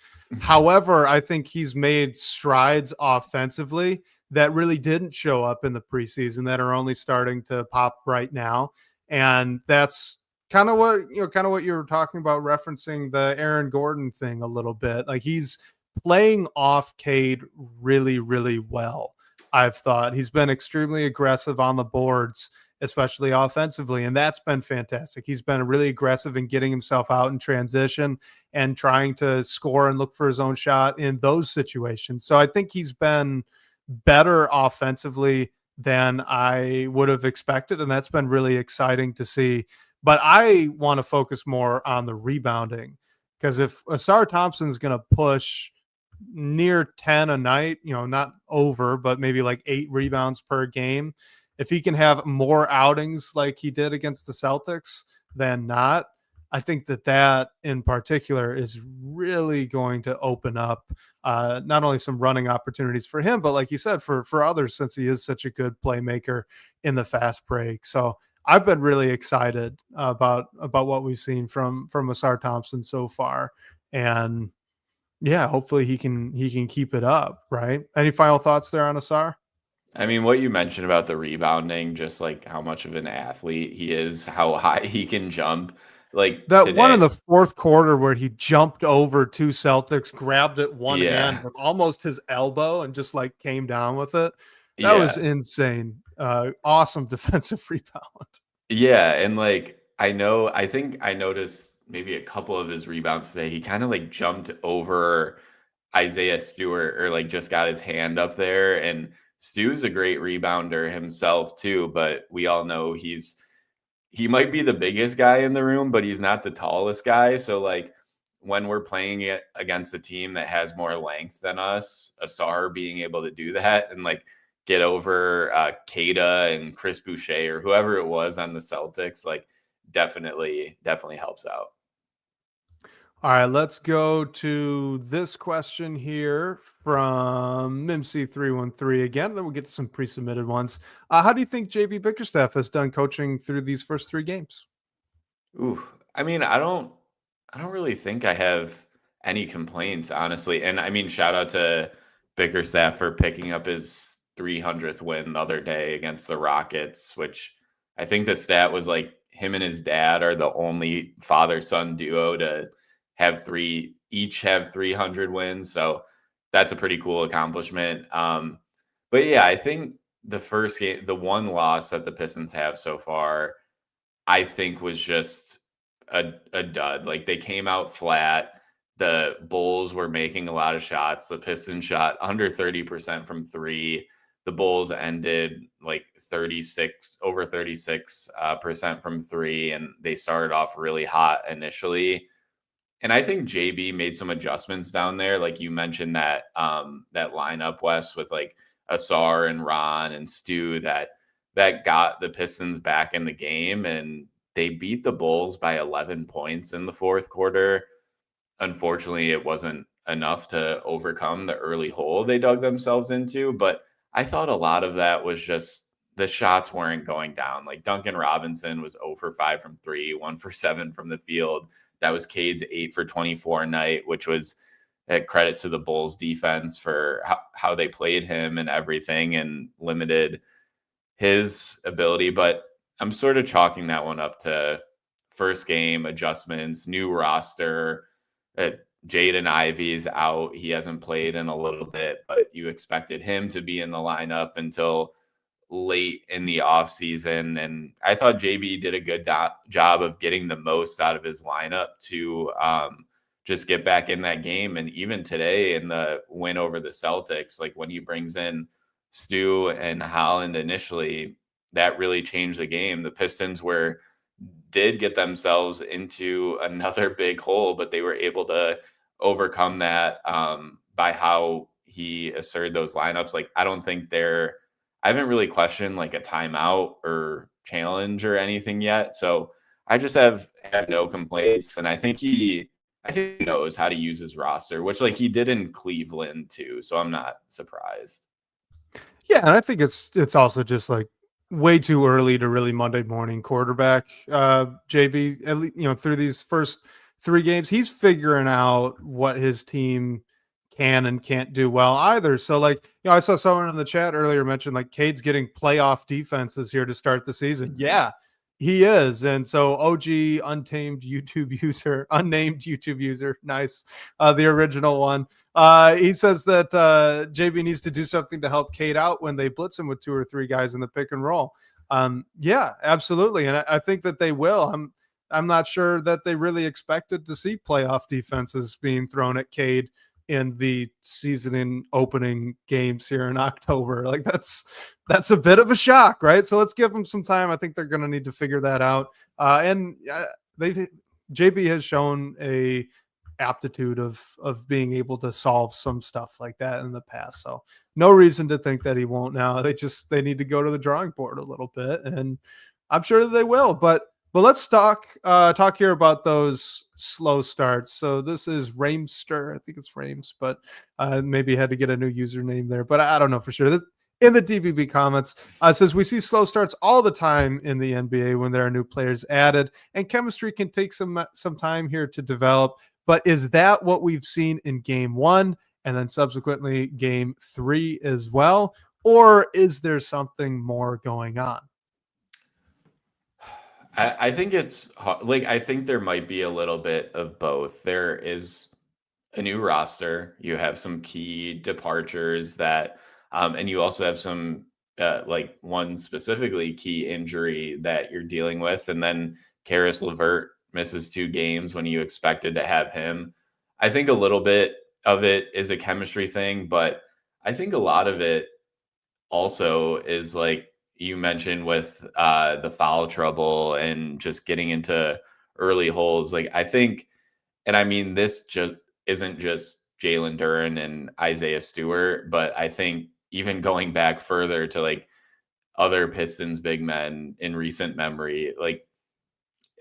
However, I think he's made strides offensively that really didn't show up in the preseason that are only starting to pop right now, and that's kind of what you were talking about, referencing the Aaron Gordon thing a little bit. Like he's playing off Cade really, really well. I've thought he's been extremely aggressive on the boards, especially offensively, and that's been fantastic. He's been really aggressive in getting himself out in transition and trying to score and look for his own shot in those situations. So I think he's been better offensively than I would have expected, and that's been really exciting to see. But I want to focus more on the rebounding, because if Asar Thompson's going to push near 10 a night, not over, but maybe like 8 rebounds per game, if he can have more outings like he did against the Celtics than not, I think that in particular is really going to open up not only some running opportunities for him, but like you said, for others, since he is such a good playmaker in the fast break. So I've been really excited about what we've seen from Asar Thompson so far, and yeah, hopefully he can keep it up. Right? Any final thoughts there on Asar? I mean, what you mentioned about the rebounding, just like how much of an athlete he is, how high he can jump. Like That one in today, the fourth quarter where he jumped over 2 Celtics, grabbed it one hand yeah, with almost his elbow and just like came down with it. That was yeah, insane. Awesome defensive rebound. yeah. And like, I think I noticed maybe a couple of his rebounds today. He kind of like jumped over Isaiah Stewart or like just got his hand up there. And Stu's a great rebounder himself too, but we all know he might be the biggest guy in the room, but he's not the tallest guy. So like when we're playing it against a team that has more length than us, Asar being able to do that and like get over Kada and Chris Boucher or whoever it was on the Celtics, like definitely helps out. All right, let's go to this question here from Mimsy313 again. Then we'll get to some pre-submitted ones. How do you think JB Bickerstaff has done coaching through these first 3 games? Ooh, I mean, I don't really think I have any complaints, honestly. And I mean, shout out to Bickerstaff for picking up his 300th win the other day against the Rockets, which I think the stat was like him and his dad are the only father-son duo to each have 300 wins. So that's a pretty cool accomplishment. But yeah, I think the first game, the one loss that the Pistons have so far, I think was just a dud. Like they came out flat. The Bulls were making a lot of shots. The Pistons shot under 30% from 3. The Bulls ended like 36 percent from 3, and they started off really hot initially. And I think JB made some adjustments down there. Like you mentioned that lineup, Wes, with like Asar and Ron and Stu that got the Pistons back in the game, and they beat the Bulls by 11 points in the fourth quarter. Unfortunately, it wasn't enough to overcome the early hole they dug themselves into, but I thought a lot of that was just the shots weren't going down. Like Duncan Robinson was 0 for 5 from 3, 1 for 7 from the field. That was Cade's 8 for 24 night, which was a credit to the Bulls defense for how they played him and everything and limited his ability. But I'm sort of chalking that one up to first game adjustments, new roster. Jaden Ivey's out. He hasn't played in a little bit, but you expected him to be in the lineup until late in the offseason. And I thought JB did a good job of getting the most out of his lineup to just get back in that game. And even today in the win over the Celtics, like when he brings in Stu and Holland initially, that really changed the game. The Pistons did get themselves into another big hole, but they were able to overcome that by how he asserted those lineups. Like I haven't really questioned like a timeout or challenge or anything yet. So I just have no complaints, and I think he knows how to use his roster, which like he did in Cleveland too. So I'm not surprised. Yeah, and I think it's also just like way too early to really Monday morning quarterback JB. At least, through these first 3 games, he's figuring out what his team can and can't do well either. So like, I saw someone in the chat earlier mention like Cade's getting playoff defenses here to start the season. Yeah, he is. And so OG unnamed YouTube user, nice. The original one. He says that JB needs to do something to help Cade out when they blitz him with 2 or 3 guys in the pick and roll. Yeah, absolutely. And I think that they will. I'm not sure that they really expected to see playoff defenses being thrown at Cade in the season opening games here in October. Like that's a bit of a shock, right? So let's give them some time. I think they're going to need to figure that out. JB has shown a aptitude of being able to solve some stuff like that in the past. So no reason to think that he won't now. They need to go to the drawing board a little bit, and I'm sure that they will. But let's talk here about those slow starts. So this is Ramester. I think it's Rames, but maybe had to get a new username there. But I don't know for sure. This, in the DBB comments, says we see slow starts all the time in the NBA when there are new players added, and chemistry can take some time here to develop. But is that what we've seen in game 1 and then subsequently game 3 as well? Or is there something more going on? I think it's like, I think there might be a little bit of both. There is a new roster. You have some key departures that, and you also have some, like one specifically key injury that you're dealing with. And then Karis LeVert misses 2 games when you expected to have him. I think a little bit of it is a chemistry thing, but I think a lot of it also is like you mentioned with the foul trouble and just getting into early holes. Like I think, and I mean, this just isn't just Jalen Duren and Isaiah Stewart, but I think even going back further to like other Pistons big men in recent memory, like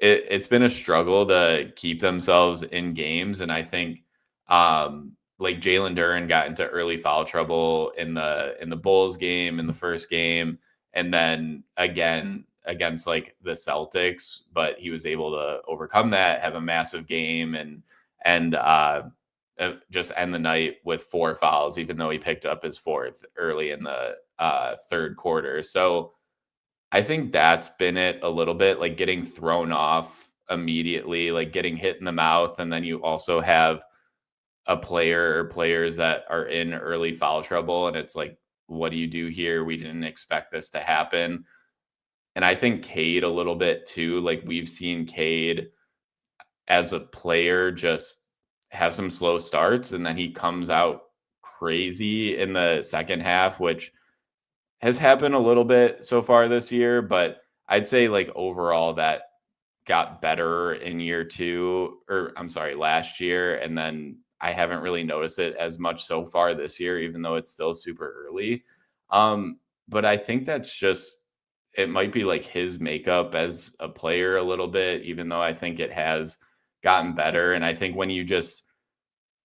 it's been a struggle to keep themselves in games. And I think like Jalen Duren got into early foul trouble in the Bulls game, in the first game, and then again against like the Celtics, but he was able to overcome that, have a massive game, and just end the night with 4 fouls, even though he picked up his 4th early in the third quarter. So I think that's been it a little bit, like getting thrown off immediately, like getting hit in the mouth. And then you also have a player or players that are in early foul trouble. And it's like, what do you do here? We didn't expect this to happen. And I think Cade a little bit too. Like we've seen Cade as a player just have some slow starts, and then he comes out crazy in the second half, which has happened a little bit so far this year, but I'd say like overall that got better in year 2, or I'm sorry, last year. And then I haven't really noticed it as much so far this year, even though it's still super early. But I think that's just, it might be like his makeup as a player a little bit, even though I think it has gotten better. And I think when you just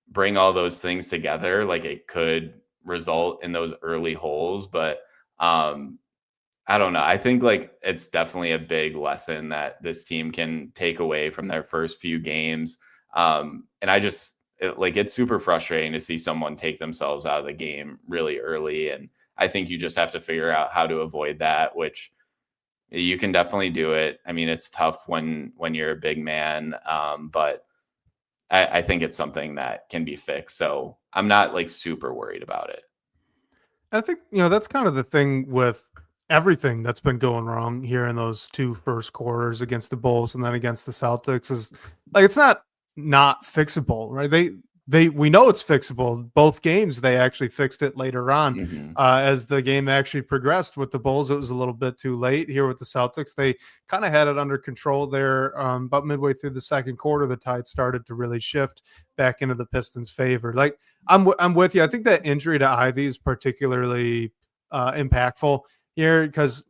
bring all those things together, like it could result in those early holes. But I don't know. I think like it's definitely a big lesson that this team can take away from their first few games. And I just it's super frustrating to see someone take themselves out of the game really early. And I think you just have to figure out how to avoid that, which you can definitely do it. I mean, it's tough when you're a big man, but I think it's something that can be fixed. So I'm not like super worried about it. I think, that's kind of the thing with everything that's been going wrong here in those 2 first quarters against the Bulls and then against the Celtics is like, it's not fixable, right? We know it's fixable. Both games, they actually fixed it later on. As the game actually progressed with the Bulls, it was a little bit too late. Here with the Celtics, they kind of had it under control there. About midway through the second quarter, the tide started to really shift back into the Pistons' favor. Like I'm with you. I think that injury to Ivy is particularly impactful here because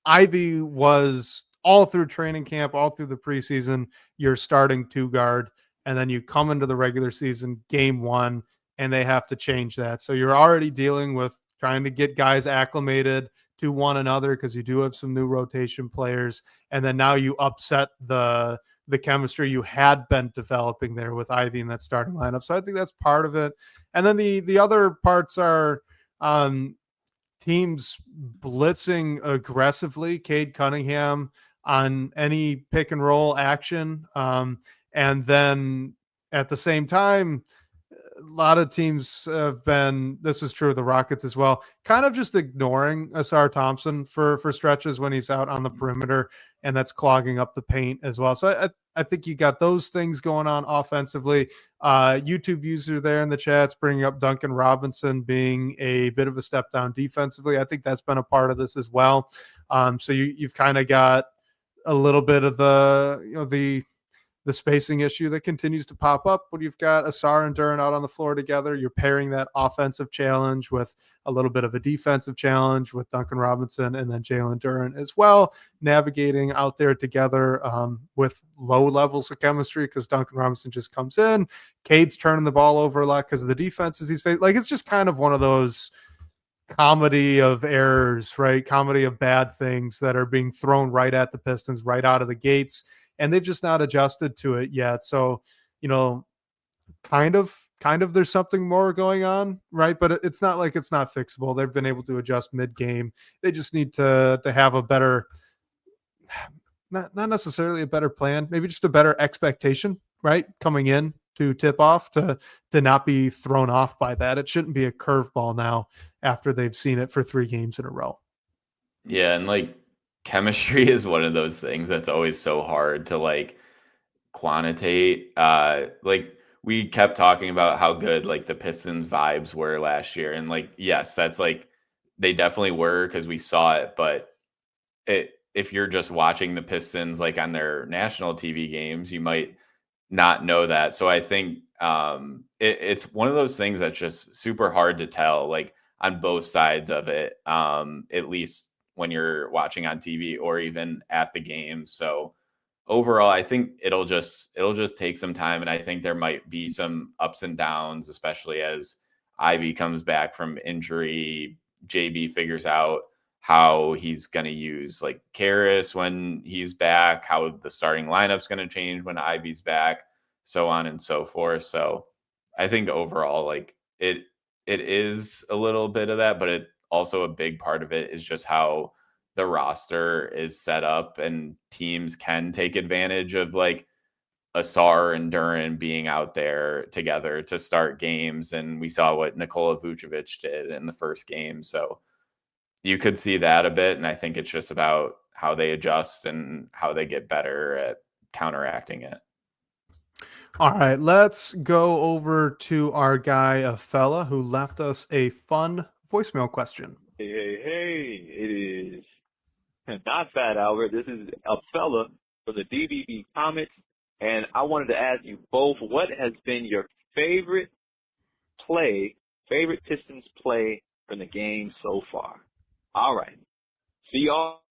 Ivy was all through training camp, all through the preseason, you're starting 2-guard, and then you come into the regular season game 1 and they have to change that. So you're already dealing with trying to get guys acclimated to one another because you do have some new rotation players. And then now you upset the chemistry you had been developing there with Ivy in that starting lineup. So I think that's part of it. And then the other parts are teams blitzing aggressively, Cade Cunningham on any pick and roll action. And then at the same time, a lot of teams have been, this was true of the Rockets as well, kind of just ignoring Asar Thompson for stretches when he's out on the perimeter, and that's clogging up the paint as well. So I think you got those things going on offensively. YouTube user there in the chats bringing up Duncan Robinson being a bit of a step down defensively. I think that's been a part of this as well. So you've kind of got a little bit of the spacing issue that continues to pop up when you've got Asar and Duren out on the floor together. You're pairing that offensive challenge with a little bit of a defensive challenge with Duncan Robinson and then Jalen Duren as well, navigating out there together with low levels of chemistry because Duncan Robinson just comes in. Cade's turning the ball over a lot because of the defenses he's faced. Like, it's just kind of one of those comedy of errors, right? Comedy of bad things that are being thrown right at the Pistons right out of the gates. And they've just not adjusted to it yet. So, kind of there's something more going on, right? But it's not like it's not fixable. They've been able to adjust mid-game. They just need to have a better, not necessarily a better plan, maybe just a better expectation, right? Coming in to tip off to not be thrown off by that. It shouldn't be a curveball now after they've seen it for 3 games in a row. Yeah, and chemistry is one of those things that's always so hard to quantitate. We kept talking about how good the Pistons vibes were last year, and yes, that's they definitely were because we saw it. But if you're just watching the Pistons on their national TV games, you might not know that. So I think it's one of those things that's just super hard to tell on both sides of it, at least when you're watching on TV or even at the game. So overall, I think it'll just take some time. And I think there might be some ups and downs, especially as Ivy comes back from injury. JB figures out how he's going to use Karras when he's back, how the starting lineup's going to change when Ivy's back, so on and so forth. So I think overall, it is a little bit of that, but it also a big part of it is just how the roster is set up, and teams can take advantage of Asar and Duren being out there together to start games. And we saw what Nikola Vucevic did in the first game. So you could see that a bit. And I think it's just about how they adjust and how they get better at counteracting it. All right, let's go over to our guy, a fella who left us a fun voicemail question. Hey, it is not Fat Albert. This is a fella from the DBB Comics, and I wanted to ask you both, what has been your favorite Pistons play from the game so far? All right. See y'all.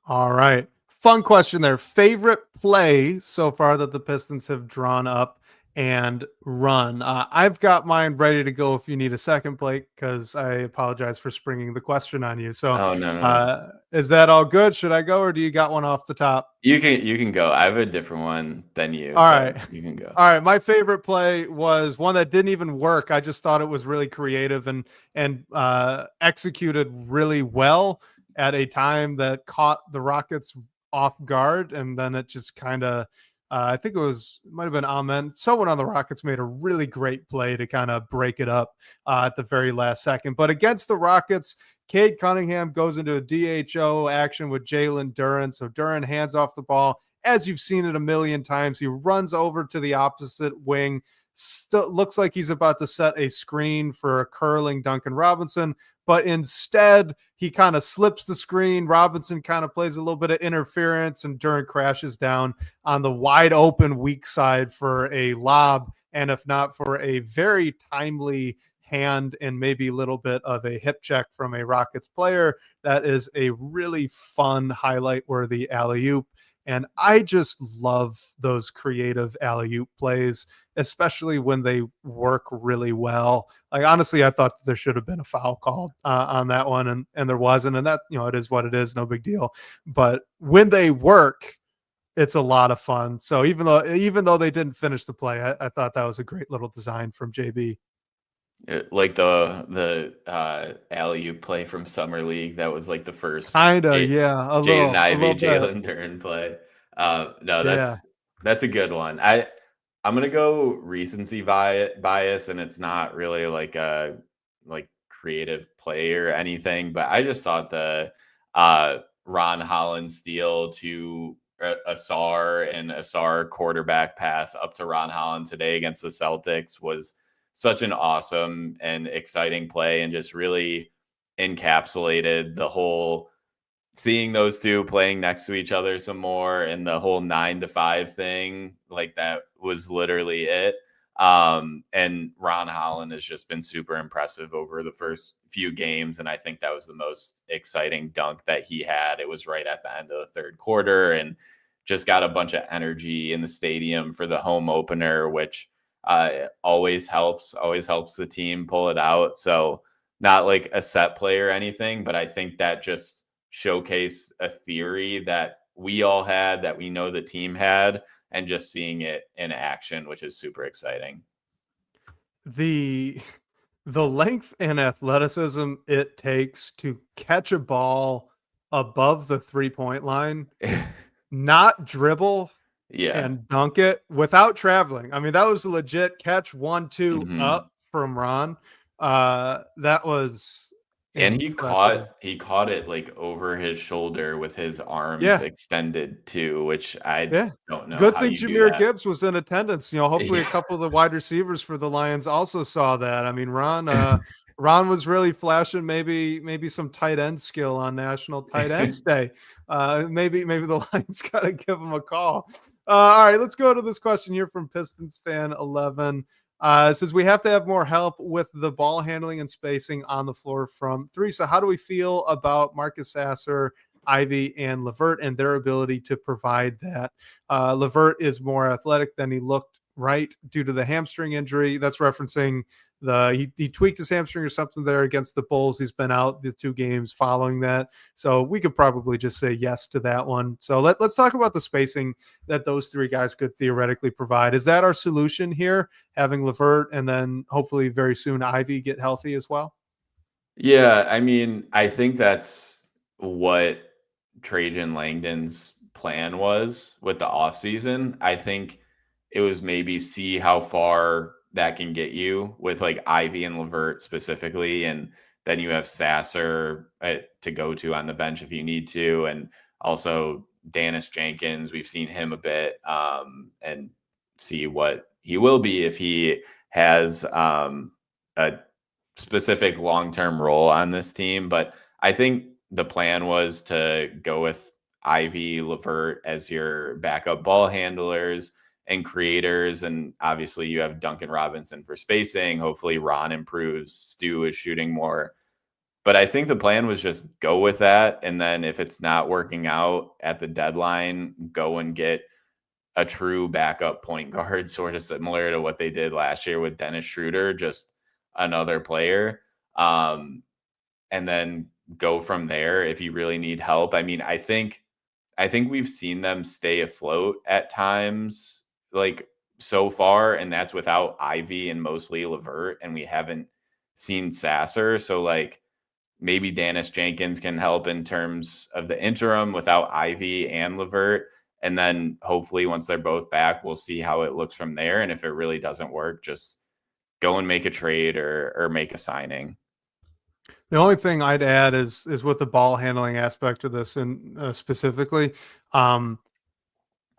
All right. Fun question there. Favorite play so far that the Pistons have drawn up and run. I've got mine ready to go if you need a second, Blake, because I apologize for springing the question on you. So no. Is that all good? Should I go, or do you got one off the top? You can go. I have a different one than you. All right. You can go. All right. My favorite play was one that didn't even work. I just thought it was really creative and executed really well at a time that caught the Rockets off guard. And then it just kind of, I think it might have been Amen. Someone on the Rockets made a really great play to kind of break it up at the very last second. But against the Rockets, Cade Cunningham goes into a DHO action with Jalen Duren. So Duren hands off the ball. As you've seen it a million times, he runs over to the opposite wing. Looks like he's about to set a screen for a curling Duncan Robinson, but instead he kind of slips the screen. Robinson kind of plays a little bit of interference, and Duren crashes down on the wide open weak side for a lob, and if not for a very timely hand and maybe a little bit of a hip check from a Rockets player. That is a really fun, highlight-worthy alley-oop. And I just love those creative alley-oop plays, especially when they work really well. Like, honestly, I thought there should have been a foul called on that one, and there wasn't. And that, it is what it is, no big deal. But when they work, it's a lot of fun. So even though they didn't finish the play, I thought that was a great little design from JB. Like the alley-oop play from Summer League, that was like the first Jaden Ivey, Jalen Duren play. That's a good one. I'm gonna go recency bias, and it's not really like a creative play or anything, but I just thought the Ron Holland steal to Asar and Asar quarterback pass up to Ron Holland today against the Celtics was such an awesome and exciting play, and just really encapsulated the whole seeing those two playing next to each other some more, and the whole 9-to-5 thing. Like, that was literally it. And Ron Holland has just been super impressive over the first few games. And I think that was the most exciting dunk that he had. It was right at the end of the third quarter, and just got a bunch of energy in the stadium for the home opener, which always helps the team pull it out. So not like a set play or anything, but I think that just showcased a theory that we all had, that we know the team had, and just seeing it in action, which is super exciting. The length and athleticism it takes to catch a ball above the 3-point line, not dribble and dunk it without traveling. I mean, that was a legit catch 1-2 up from Ron. That was impressive. He caught it like over his shoulder with his arms extended too, which I don't know. Good thing Jahmyr Gibbs was in attendance. Hopefully a couple of the wide receivers for the Lions also saw that. I mean, Ron was really flashing maybe some tight end skill on National Tight Ends Day. Maybe the Lions got to give him a call. All right, let's go to this question here from Pistons fan 11. It says, we have to have more help with the ball handling and spacing on the floor from three. So how do we feel about Marcus Sasser, Ivy, and LeVert and their ability to provide that? LeVert is more athletic than he looked, right, due to the hamstring injury. That's referencing he tweaked his hamstring or something there against the Bulls. He's been out the 2 games following that. So we could probably just say yes to that one. So let's talk about the spacing that those 3 guys could theoretically provide. Is that our solution here, having LeVert and then hopefully very soon Ivy get healthy as well? Yeah, I mean, I think that's what Trajan Langdon's plan was with the offseason. I think it was maybe see how far that can get you with like Ivy and LeVert specifically. And then you have Sasser to go to on the bench if you need to. And also Dennis Jenkins, we've seen him a bit, and see what he will be if he has a specific long-term role on this team. But I think the plan was to go with Ivy, LeVert as your backup ball handlers and creators. And obviously you have Duncan Robinson for spacing. Hopefully Ron improves. Stu is shooting more. But I think the plan was just go with that. And then if it's not working out at the deadline, go and get a true backup point guard, sort of similar to what they did last year with Dennis Schroeder, just another player. And then go from there if you really need help. I mean, I think we've seen them stay afloat at times, like so far, and that's without Ivy and mostly LeVert, and we haven't seen Sasser. So like maybe Dennis Jenkins can help in terms of the interim without Ivy and LeVert. And then hopefully once they're both back, we'll see how it looks from there. And if it really doesn't work, just go and make a trade or make a signing. The only thing I'd add is with the ball handling aspect of this, and specifically,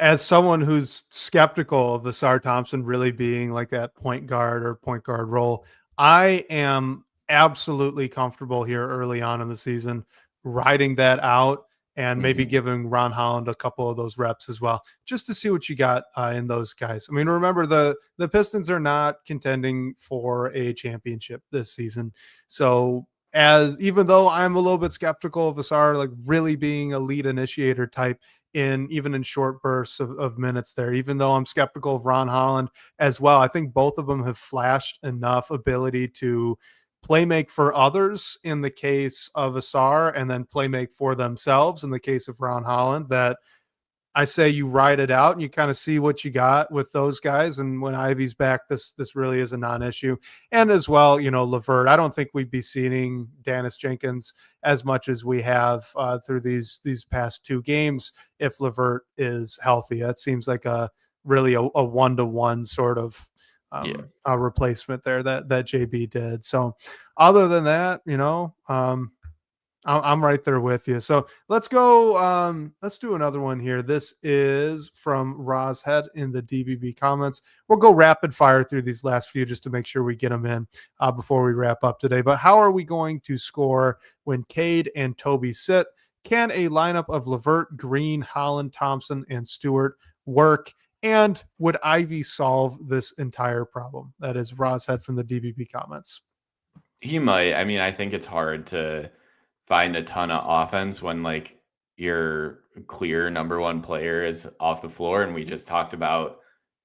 as someone who's skeptical of the Sar Thompson really being like that point guard role, I am absolutely comfortable here early on in the season riding that out and maybe giving Ron Holland a couple of those reps as well, just to see what you got in those guys. I mean, remember the Pistons are not contending for a championship this season. So even though I'm a little bit skeptical of Ausar like really being a lead initiator type even in short bursts of minutes there, even though I'm skeptical of Ron Holland as well, I think both of them have flashed enough ability to play make for others in the case of Ausar, and then play make for themselves in the case of Ron Holland, that I say you ride it out and you kind of see what you got with those guys. And when Ivy's back, this really is a non-issue. And as well, LeVert, I don't think we'd be seeing Dennis Jenkins as much as we have through these past 2 games if LeVert is healthy. That seems like really a one-to-one sort of a replacement there that JB did. So other than that, I'm right there with you. So let's go. Let's do another one here. This is from Roz Head in the DBB comments. We'll go rapid fire through these last few just to make sure we get them in before we wrap up today. But how are we going to score when Cade and Toby sit? Can a lineup of LeVert, Green, Holland, Thompson, and Stewart work? And would Ivy solve this entire problem? That is Roz Head from the DBB comments. He might. I mean, I think it's hard to find a ton of offense when like your clear number 1 player is off the floor. And we just talked about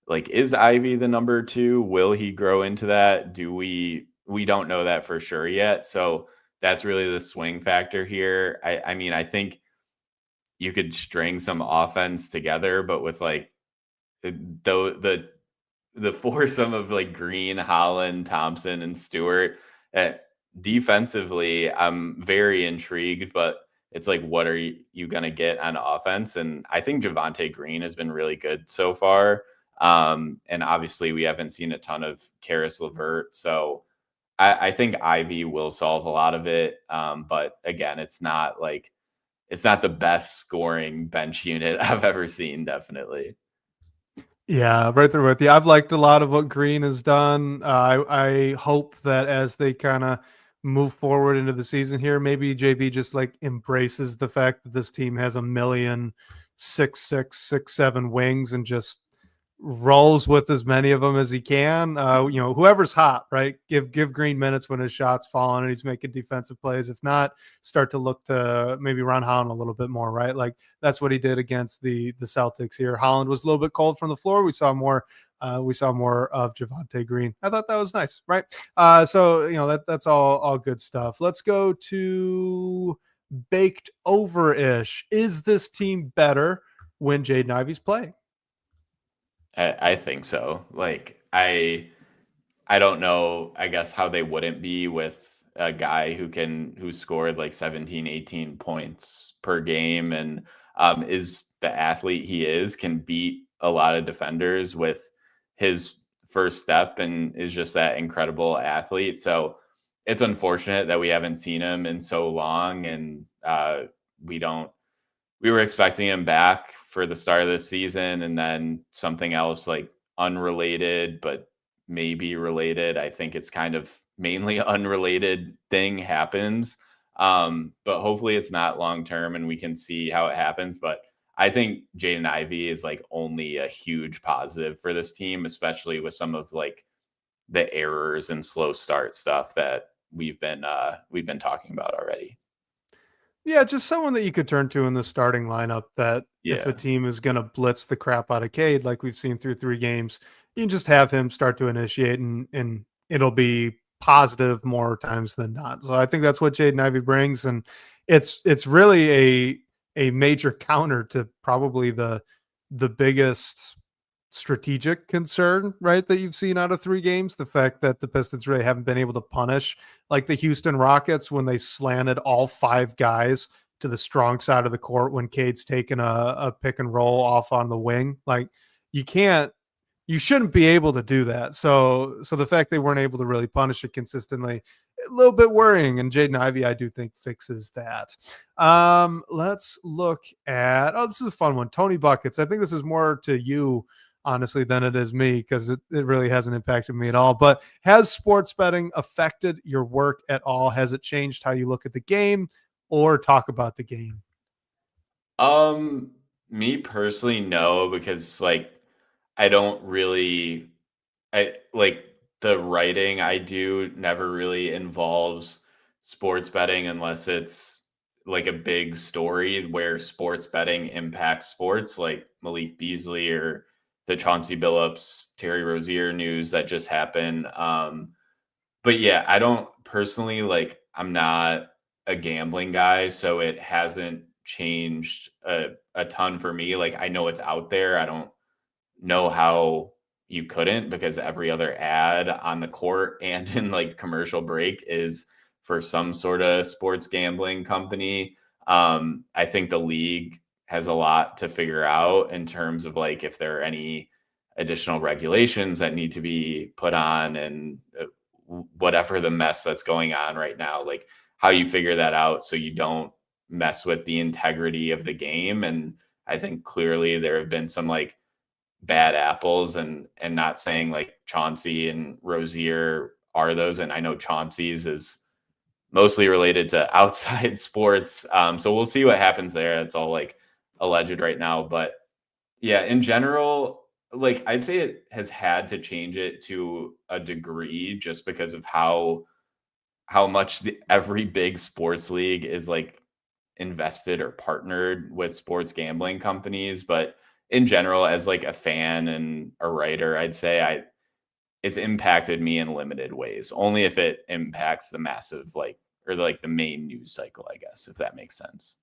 like, is Ivy the number 2? Will he grow into that? We don't know that for sure yet. So that's really the swing factor here. I mean, I think you could string some offense together, but with like the foursome of like Green, Holland, Thompson, and Stewart, defensively, I'm very intrigued, but it's like, what are you going to get on offense? And I think Javonte Green has been really good so far. And obviously we haven't seen a ton of Karis LeVert. So I think Ivy will solve a lot of it. But again, it's not the best scoring bench unit I've ever seen, definitely. Yeah, right there with you. I've liked a lot of what Green has done. I hope that as they kind of move forward into the season here, maybe JB just like embraces the fact that this team has 1,000,000 6'6", 6'7" wings and just rolls with as many of them as he can. Whoever's hot, right? Give Green minutes when his shot's falling and he's making defensive plays. If not, start to look to maybe Ron Holland a little bit more, right? Like that's what he did against the Celtics here. Holland was a little bit cold from the floor. We saw more of Javonte Green. I thought that was nice, right? So that's all good stuff. Let's go to Baked Over-ish. Is this team better when Jaden Ivey's playing? I think so. Like I don't know, I guess, how they wouldn't be with a guy who scored like 17, 18 points per game and is the athlete he is, can beat a lot of defenders with his first step and is just that incredible athlete. So it's unfortunate that we haven't seen him in so long, and we were expecting him back for the start of the season, and then something else like unrelated, but maybe related. I think it's kind of mainly unrelated thing happens. But hopefully it's not long-term and we can see how it happens. But I think Jaden Ivey is like only a huge positive for this team, especially with some of like the errors and slow start stuff that we've been talking about already. Yeah, just someone that you could turn to in the starting lineup that if a team is going to blitz the crap out of Cade, like we've seen through 3 games, you can just have him start to initiate and it'll be positive more times than not. So I think that's what Jaden Ivey brings. And it's really a major counter to probably the biggest strategic concern, right, that you've seen out of 3 games. The fact that the Pistons really haven't been able to punish like the Houston Rockets when they slanted all 5 guys to the strong side of the court when Cade's taken a pick and roll off on the wing. Like you shouldn't be able to do that. So the fact they weren't able to really punish it consistently, a little bit worrying. And Jaden Ivey, I do think, fixes that. Let's look at, this is a fun one. Tony Buckets. I think this is more to you, honestly, than it is me, because it really hasn't impacted me at all. But has sports betting affected your work at all? Has it changed how you look at the game or talk about the game? Me personally, no, because like I don't really I like the writing I do never really involves sports betting unless it's like a big story where sports betting impacts sports, like Malik Beasley or the Chauncey Billups, Terry Rozier news that just happened. But yeah, I don't personally like, I'm not a gambling guy, so it hasn't changed a ton for me. Like I know it's out there. I don't know how you couldn't, because every other ad on the court and in like commercial break is for some sort of sports gambling company. I think the league has a lot to figure out in terms of like if there are any additional regulations that need to be put on, and whatever the mess that's going on right now, like how you figure that out so you don't mess with the integrity of the game. And I think clearly there have been some like bad apples, and not saying like Chauncey and Rozier are those. And I know Chauncey's is mostly related to outside sports. So we'll see what happens there. It's all like alleged right now. But yeah, in general, like I'd say it has had to change it to a degree just because of how much every big sports league is like invested or partnered with sports gambling companies. But in general, as like a fan and a writer, I'd say it's impacted me in limited ways, only if it impacts the massive like, or like the main news cycle, I guess, if that makes sense.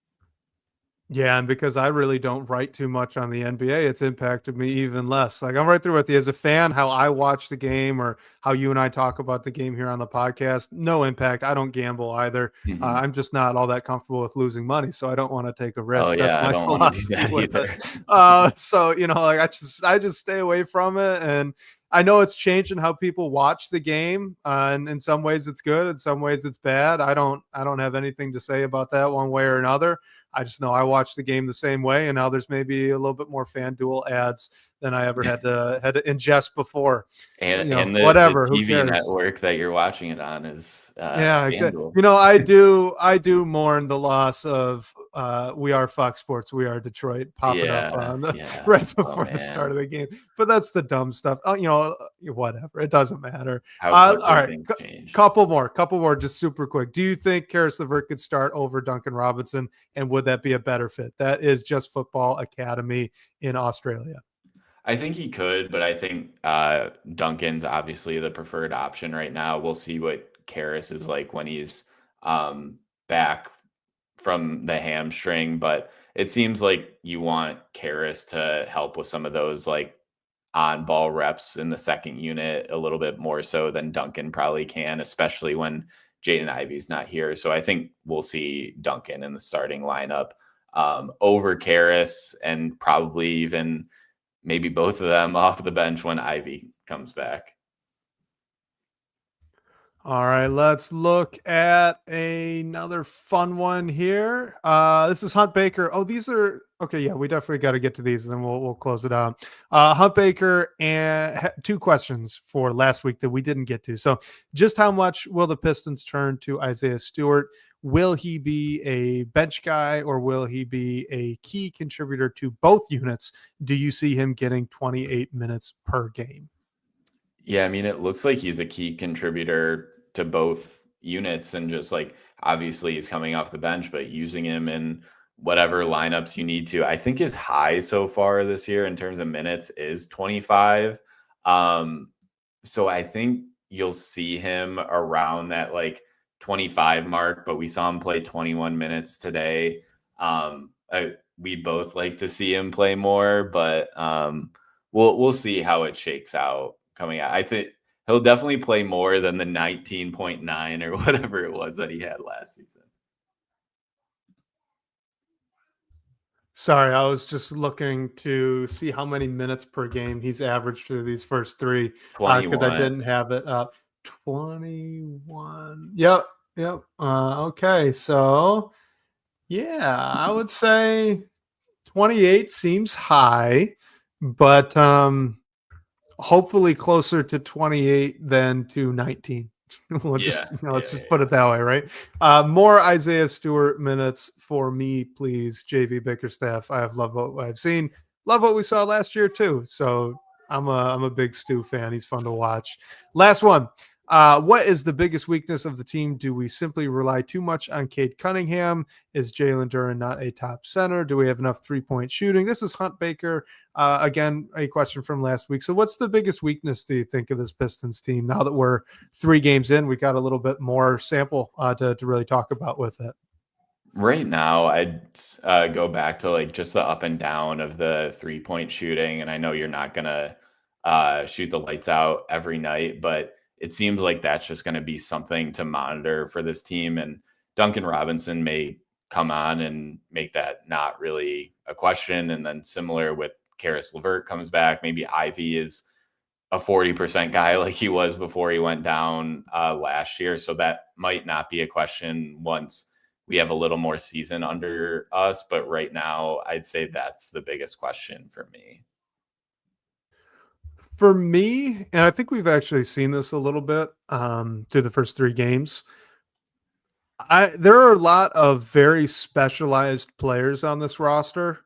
Yeah, and because I really don't write too much on the NBA, it's impacted me even less. Like I'm right there with you as a fan, how I watch the game or how you and I talk about the game here on the podcast, no impact. I don't gamble either. Mhm. I'm just not all that comfortable with losing money, so I don't want to take a Oh risk. That's yeah, I my don't want to do philosophy that with either. it. So like I just stay away from it, and I know it's changing how people watch the game, and in some ways it's good, in some ways it's bad. I don't have anything to say about that one way or another. I just know I watch the game the same way, and now there's maybe a little bit more FanDuel ads than I ever had to ingest before. And the Whatever, who TV cares? network that you're watching it on is Yeah, exactly. FanDuel. I do mourn the loss of We Are Fox Sports, We Are Detroit popping up Yeah, on the yeah. right Oh before the start man, of the game. But that's the dumb stuff. Whatever. It doesn't matter. how All quickly right. things change. Couple more, just super quick. Do you think Karis LeVert could start over Duncan Robinson? And would that be a better fit? That is Just Football Academy in Australia. I think he could, but I think Duncan's obviously the preferred option right now. We'll see what Karras is like when he's back from the hamstring, but it seems like you want Karras to help with some of those like on ball reps in the second unit a little bit more so than Duncan probably can, especially when Jaden Ivey's not here. So I think we'll see Duncan in the starting lineup over Karras, and probably even maybe both of them off the bench when Ivy comes back. All right, let's look at another fun one here. This is Hunt Baker. Oh, these are okay. Yeah, we definitely got to get to these, and then we'll close it out. Hunt Baker, and two questions for last week that we didn't get to. So, just how much will the Pistons turn to Isaiah Stewart? Will he be a bench guy, or will he be a key contributor to both units? Do you see him getting 28 minutes per game? Yeah, I mean, it looks like he's a key contributor to both units, and just like obviously he's coming off the bench, but using him in whatever lineups you need to. I think his high so far this year in terms of minutes is 25. So I think you'll see him around that like 25 mark, but we saw him play 21 minutes today. We both like to see him play more, but we'll see how it shakes out coming out. I think he'll definitely play more than the 19.9 or whatever it was that he had last season. Sorry, I was just looking to see how many minutes per game he's averaged through these first three, because I 21. didn't have it up. 21. Yep. Okay, so yeah, I would say 28 seems high, but hopefully closer to 28 than to 19. Let's just put it that way, right? More Isaiah Stewart minutes for me, please. JV Bickerstaff. I have loved what I've seen. Love what we saw last year too. So I'm a big Stu fan. He's fun to watch. Last one. What is the biggest weakness of the team? Do we simply rely too much on Cade Cunningham? Is Jalen Duren not a top center? Do we have enough 3-point shooting? This is Hunt Baker. Again, a question from last week. So what's the biggest weakness, do you think, of this Pistons team? Now that we're 3 games in, we got a little bit more sample to really talk about with it. Right now, I'd go back to like just the up and down of the 3-point shooting. And I know you're not going to shoot the lights out every night, but it seems like that's just going to be something to monitor for this team. And Duncan Robinson may come on and make that not really a question. And then similar with Karis LeVert comes back, maybe Ivy is a 40% guy like he was before he went down last year. So that might not be a question once we have a little more season under us. But right now, I'd say that's the biggest question for me. For me, and I think we've actually seen this a little bit through the first 3 games, there are a lot of very specialized players on this roster.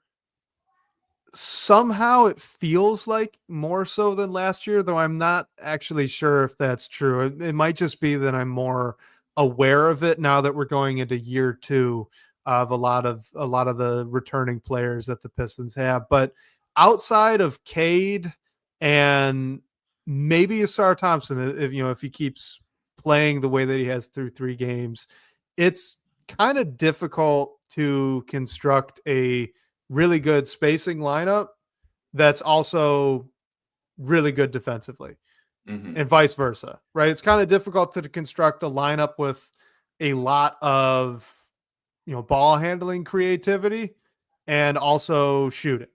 Somehow it feels like more so than last year, though I'm not actually sure if that's true. It might just be that I'm more aware of it now that we're going into year 2 of a lot of the returning players that the Pistons have. But outside of Cade and maybe Asar Thompson, if he keeps playing the way that he has through 3 games, it's kind of difficult to construct a really good spacing lineup that's also really good defensively, and vice versa, right? It's kind of difficult to construct a lineup with a lot of, ball handling creativity and also shooting,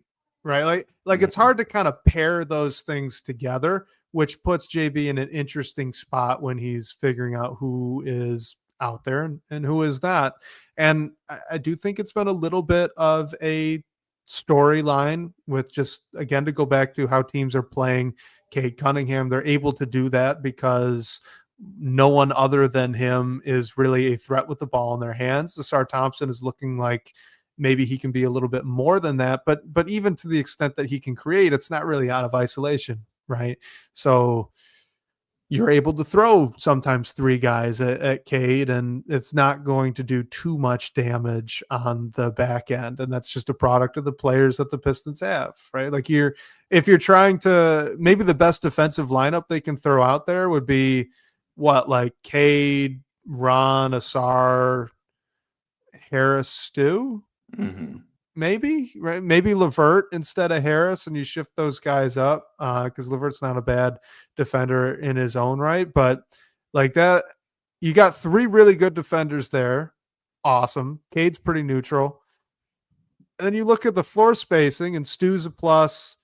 right? Like it's hard to kind of pair those things together, which puts JB in an interesting spot when he's figuring out who is out there and who is not. And I do think it's been a little bit of a storyline with, just again, to go back to how teams are playing Cade Cunningham. They're able to do that because no one other than him is really a threat with the ball in their hands. Asar Thompson is looking like maybe he can be a little bit more than that, but even to the extent that he can create, it's not really out of isolation, right? So you're able to throw sometimes 3 guys at Cade, and it's not going to do too much damage on the back end. And that's just a product of the players that the Pistons have, right? Like if you're trying to, maybe the best defensive lineup they can throw out there would be like Cade, Ron, Asar, Harris, Stu, maybe, right? Maybe LeVert instead of Harris, and you shift those guys up because LeVert's not a bad defender in his own right. But like that, you got 3 really good defenders there. Awesome. Cade's pretty neutral. And then you look at the floor spacing, and Stu's a plus.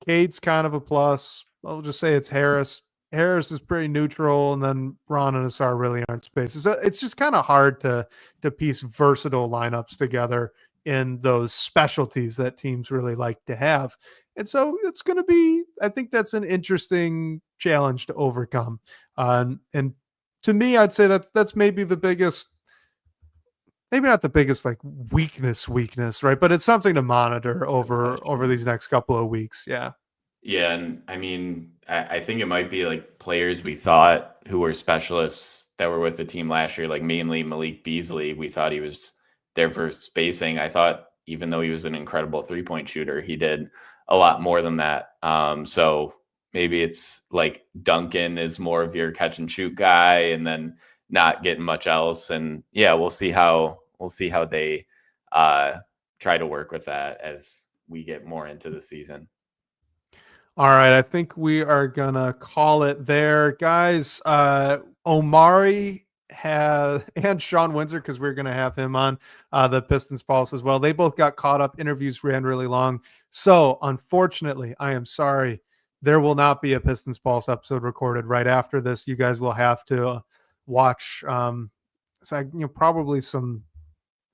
Cade's kind of a plus. I'll just say it's Harris. Harris is pretty neutral, and then Ron and Asar really aren't spaces. It's just kind of hard to piece versatile lineups together in those specialties that teams really like to have. And so it's going to be, I think that's an interesting challenge to overcome. And to me, I'd say that's maybe the biggest, maybe not the biggest like weakness, right? But it's something to monitor over these next couple of weeks. Yeah. Yeah. And I mean, I think it might be like players we thought who were specialists that were with the team last year, like mainly Malik Beasley. We thought he was there for spacing. I thought even though he was an incredible 3-point shooter, he did a lot more than that. So maybe it's like Duncan is more of your catch and shoot guy and then not getting much else. And yeah, we'll see how they try to work with that as we get more into the season. All right, I think we are gonna call it there, guys. Omari and Sean Windsor, because we're gonna have him on the Pistons Pulse as well. They both got caught up. Interviews ran really long, so unfortunately, I am sorry, there will not be a Pistons Pulse episode recorded right after this. You guys will have to watch probably some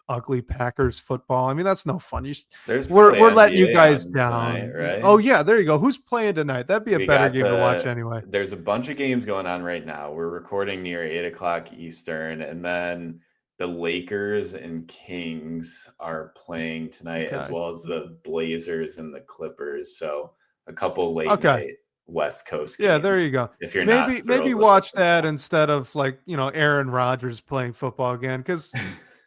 ugly Packers football. I mean, that's no fun. There's We're probably letting you NBA guys on down. tonight, right? Oh yeah, there you go. Who's playing tonight? That'd be a We better got game to watch anyway. There's a bunch of games going on right now. We're recording near 8:00 Eastern, and then the Lakers and Kings are playing tonight, as Okay. well as the Blazers and the Clippers. So a couple late Okay. night West Coast Yeah, games. there you go. If you're not Maybe thrilled with watch football. that instead of like, Aaron Rodgers playing football again, because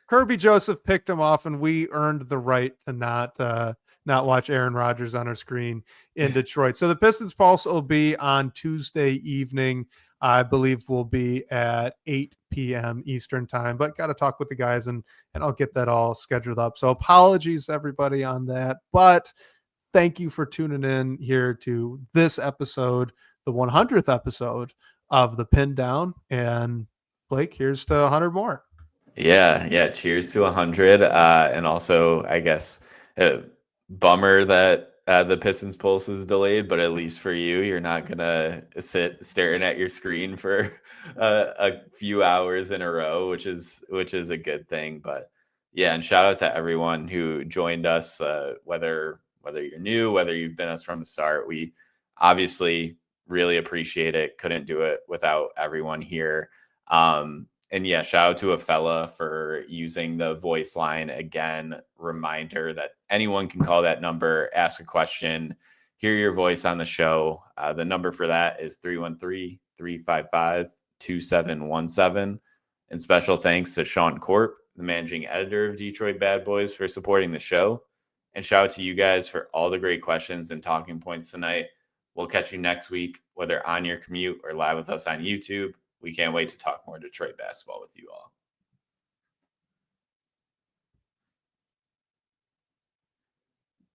Kirby Joseph picked him off, and we earned the right to not watch Aaron Rodgers on our screen in Detroit. So the Pistons Pulse will be on Tuesday evening. I believe will be at 8 p.m. Eastern time, but got to talk with the guys and I'll get that all scheduled up. So apologies everybody on that, but thank you for tuning in here to this episode, the 100th episode of the Pindown. And Blake, here's to 100 more. Yeah. Cheers to 100. And also, I guess, bummer that the Pistons Pulse is delayed, but at least for you, you're not gonna sit staring at your screen for a few hours in a row, which is a good thing. But yeah, and shout out to everyone who joined us, whether you're new, whether you've been us from the start. We obviously really appreciate it. Couldn't do it without everyone here. And yeah, shout out to a fella for using the voice line again. Reminder that anyone can call that number, ask a question, hear your voice on the show. The number for that is 313-355-2717. And special thanks to Sean Corp, the managing editor of Detroit Bad Boys, for supporting the show. And shout out to you guys for all the great questions and talking points tonight. We'll catch you next week, whether on your commute or live with us on YouTube. We can't wait to talk more Detroit basketball with you all.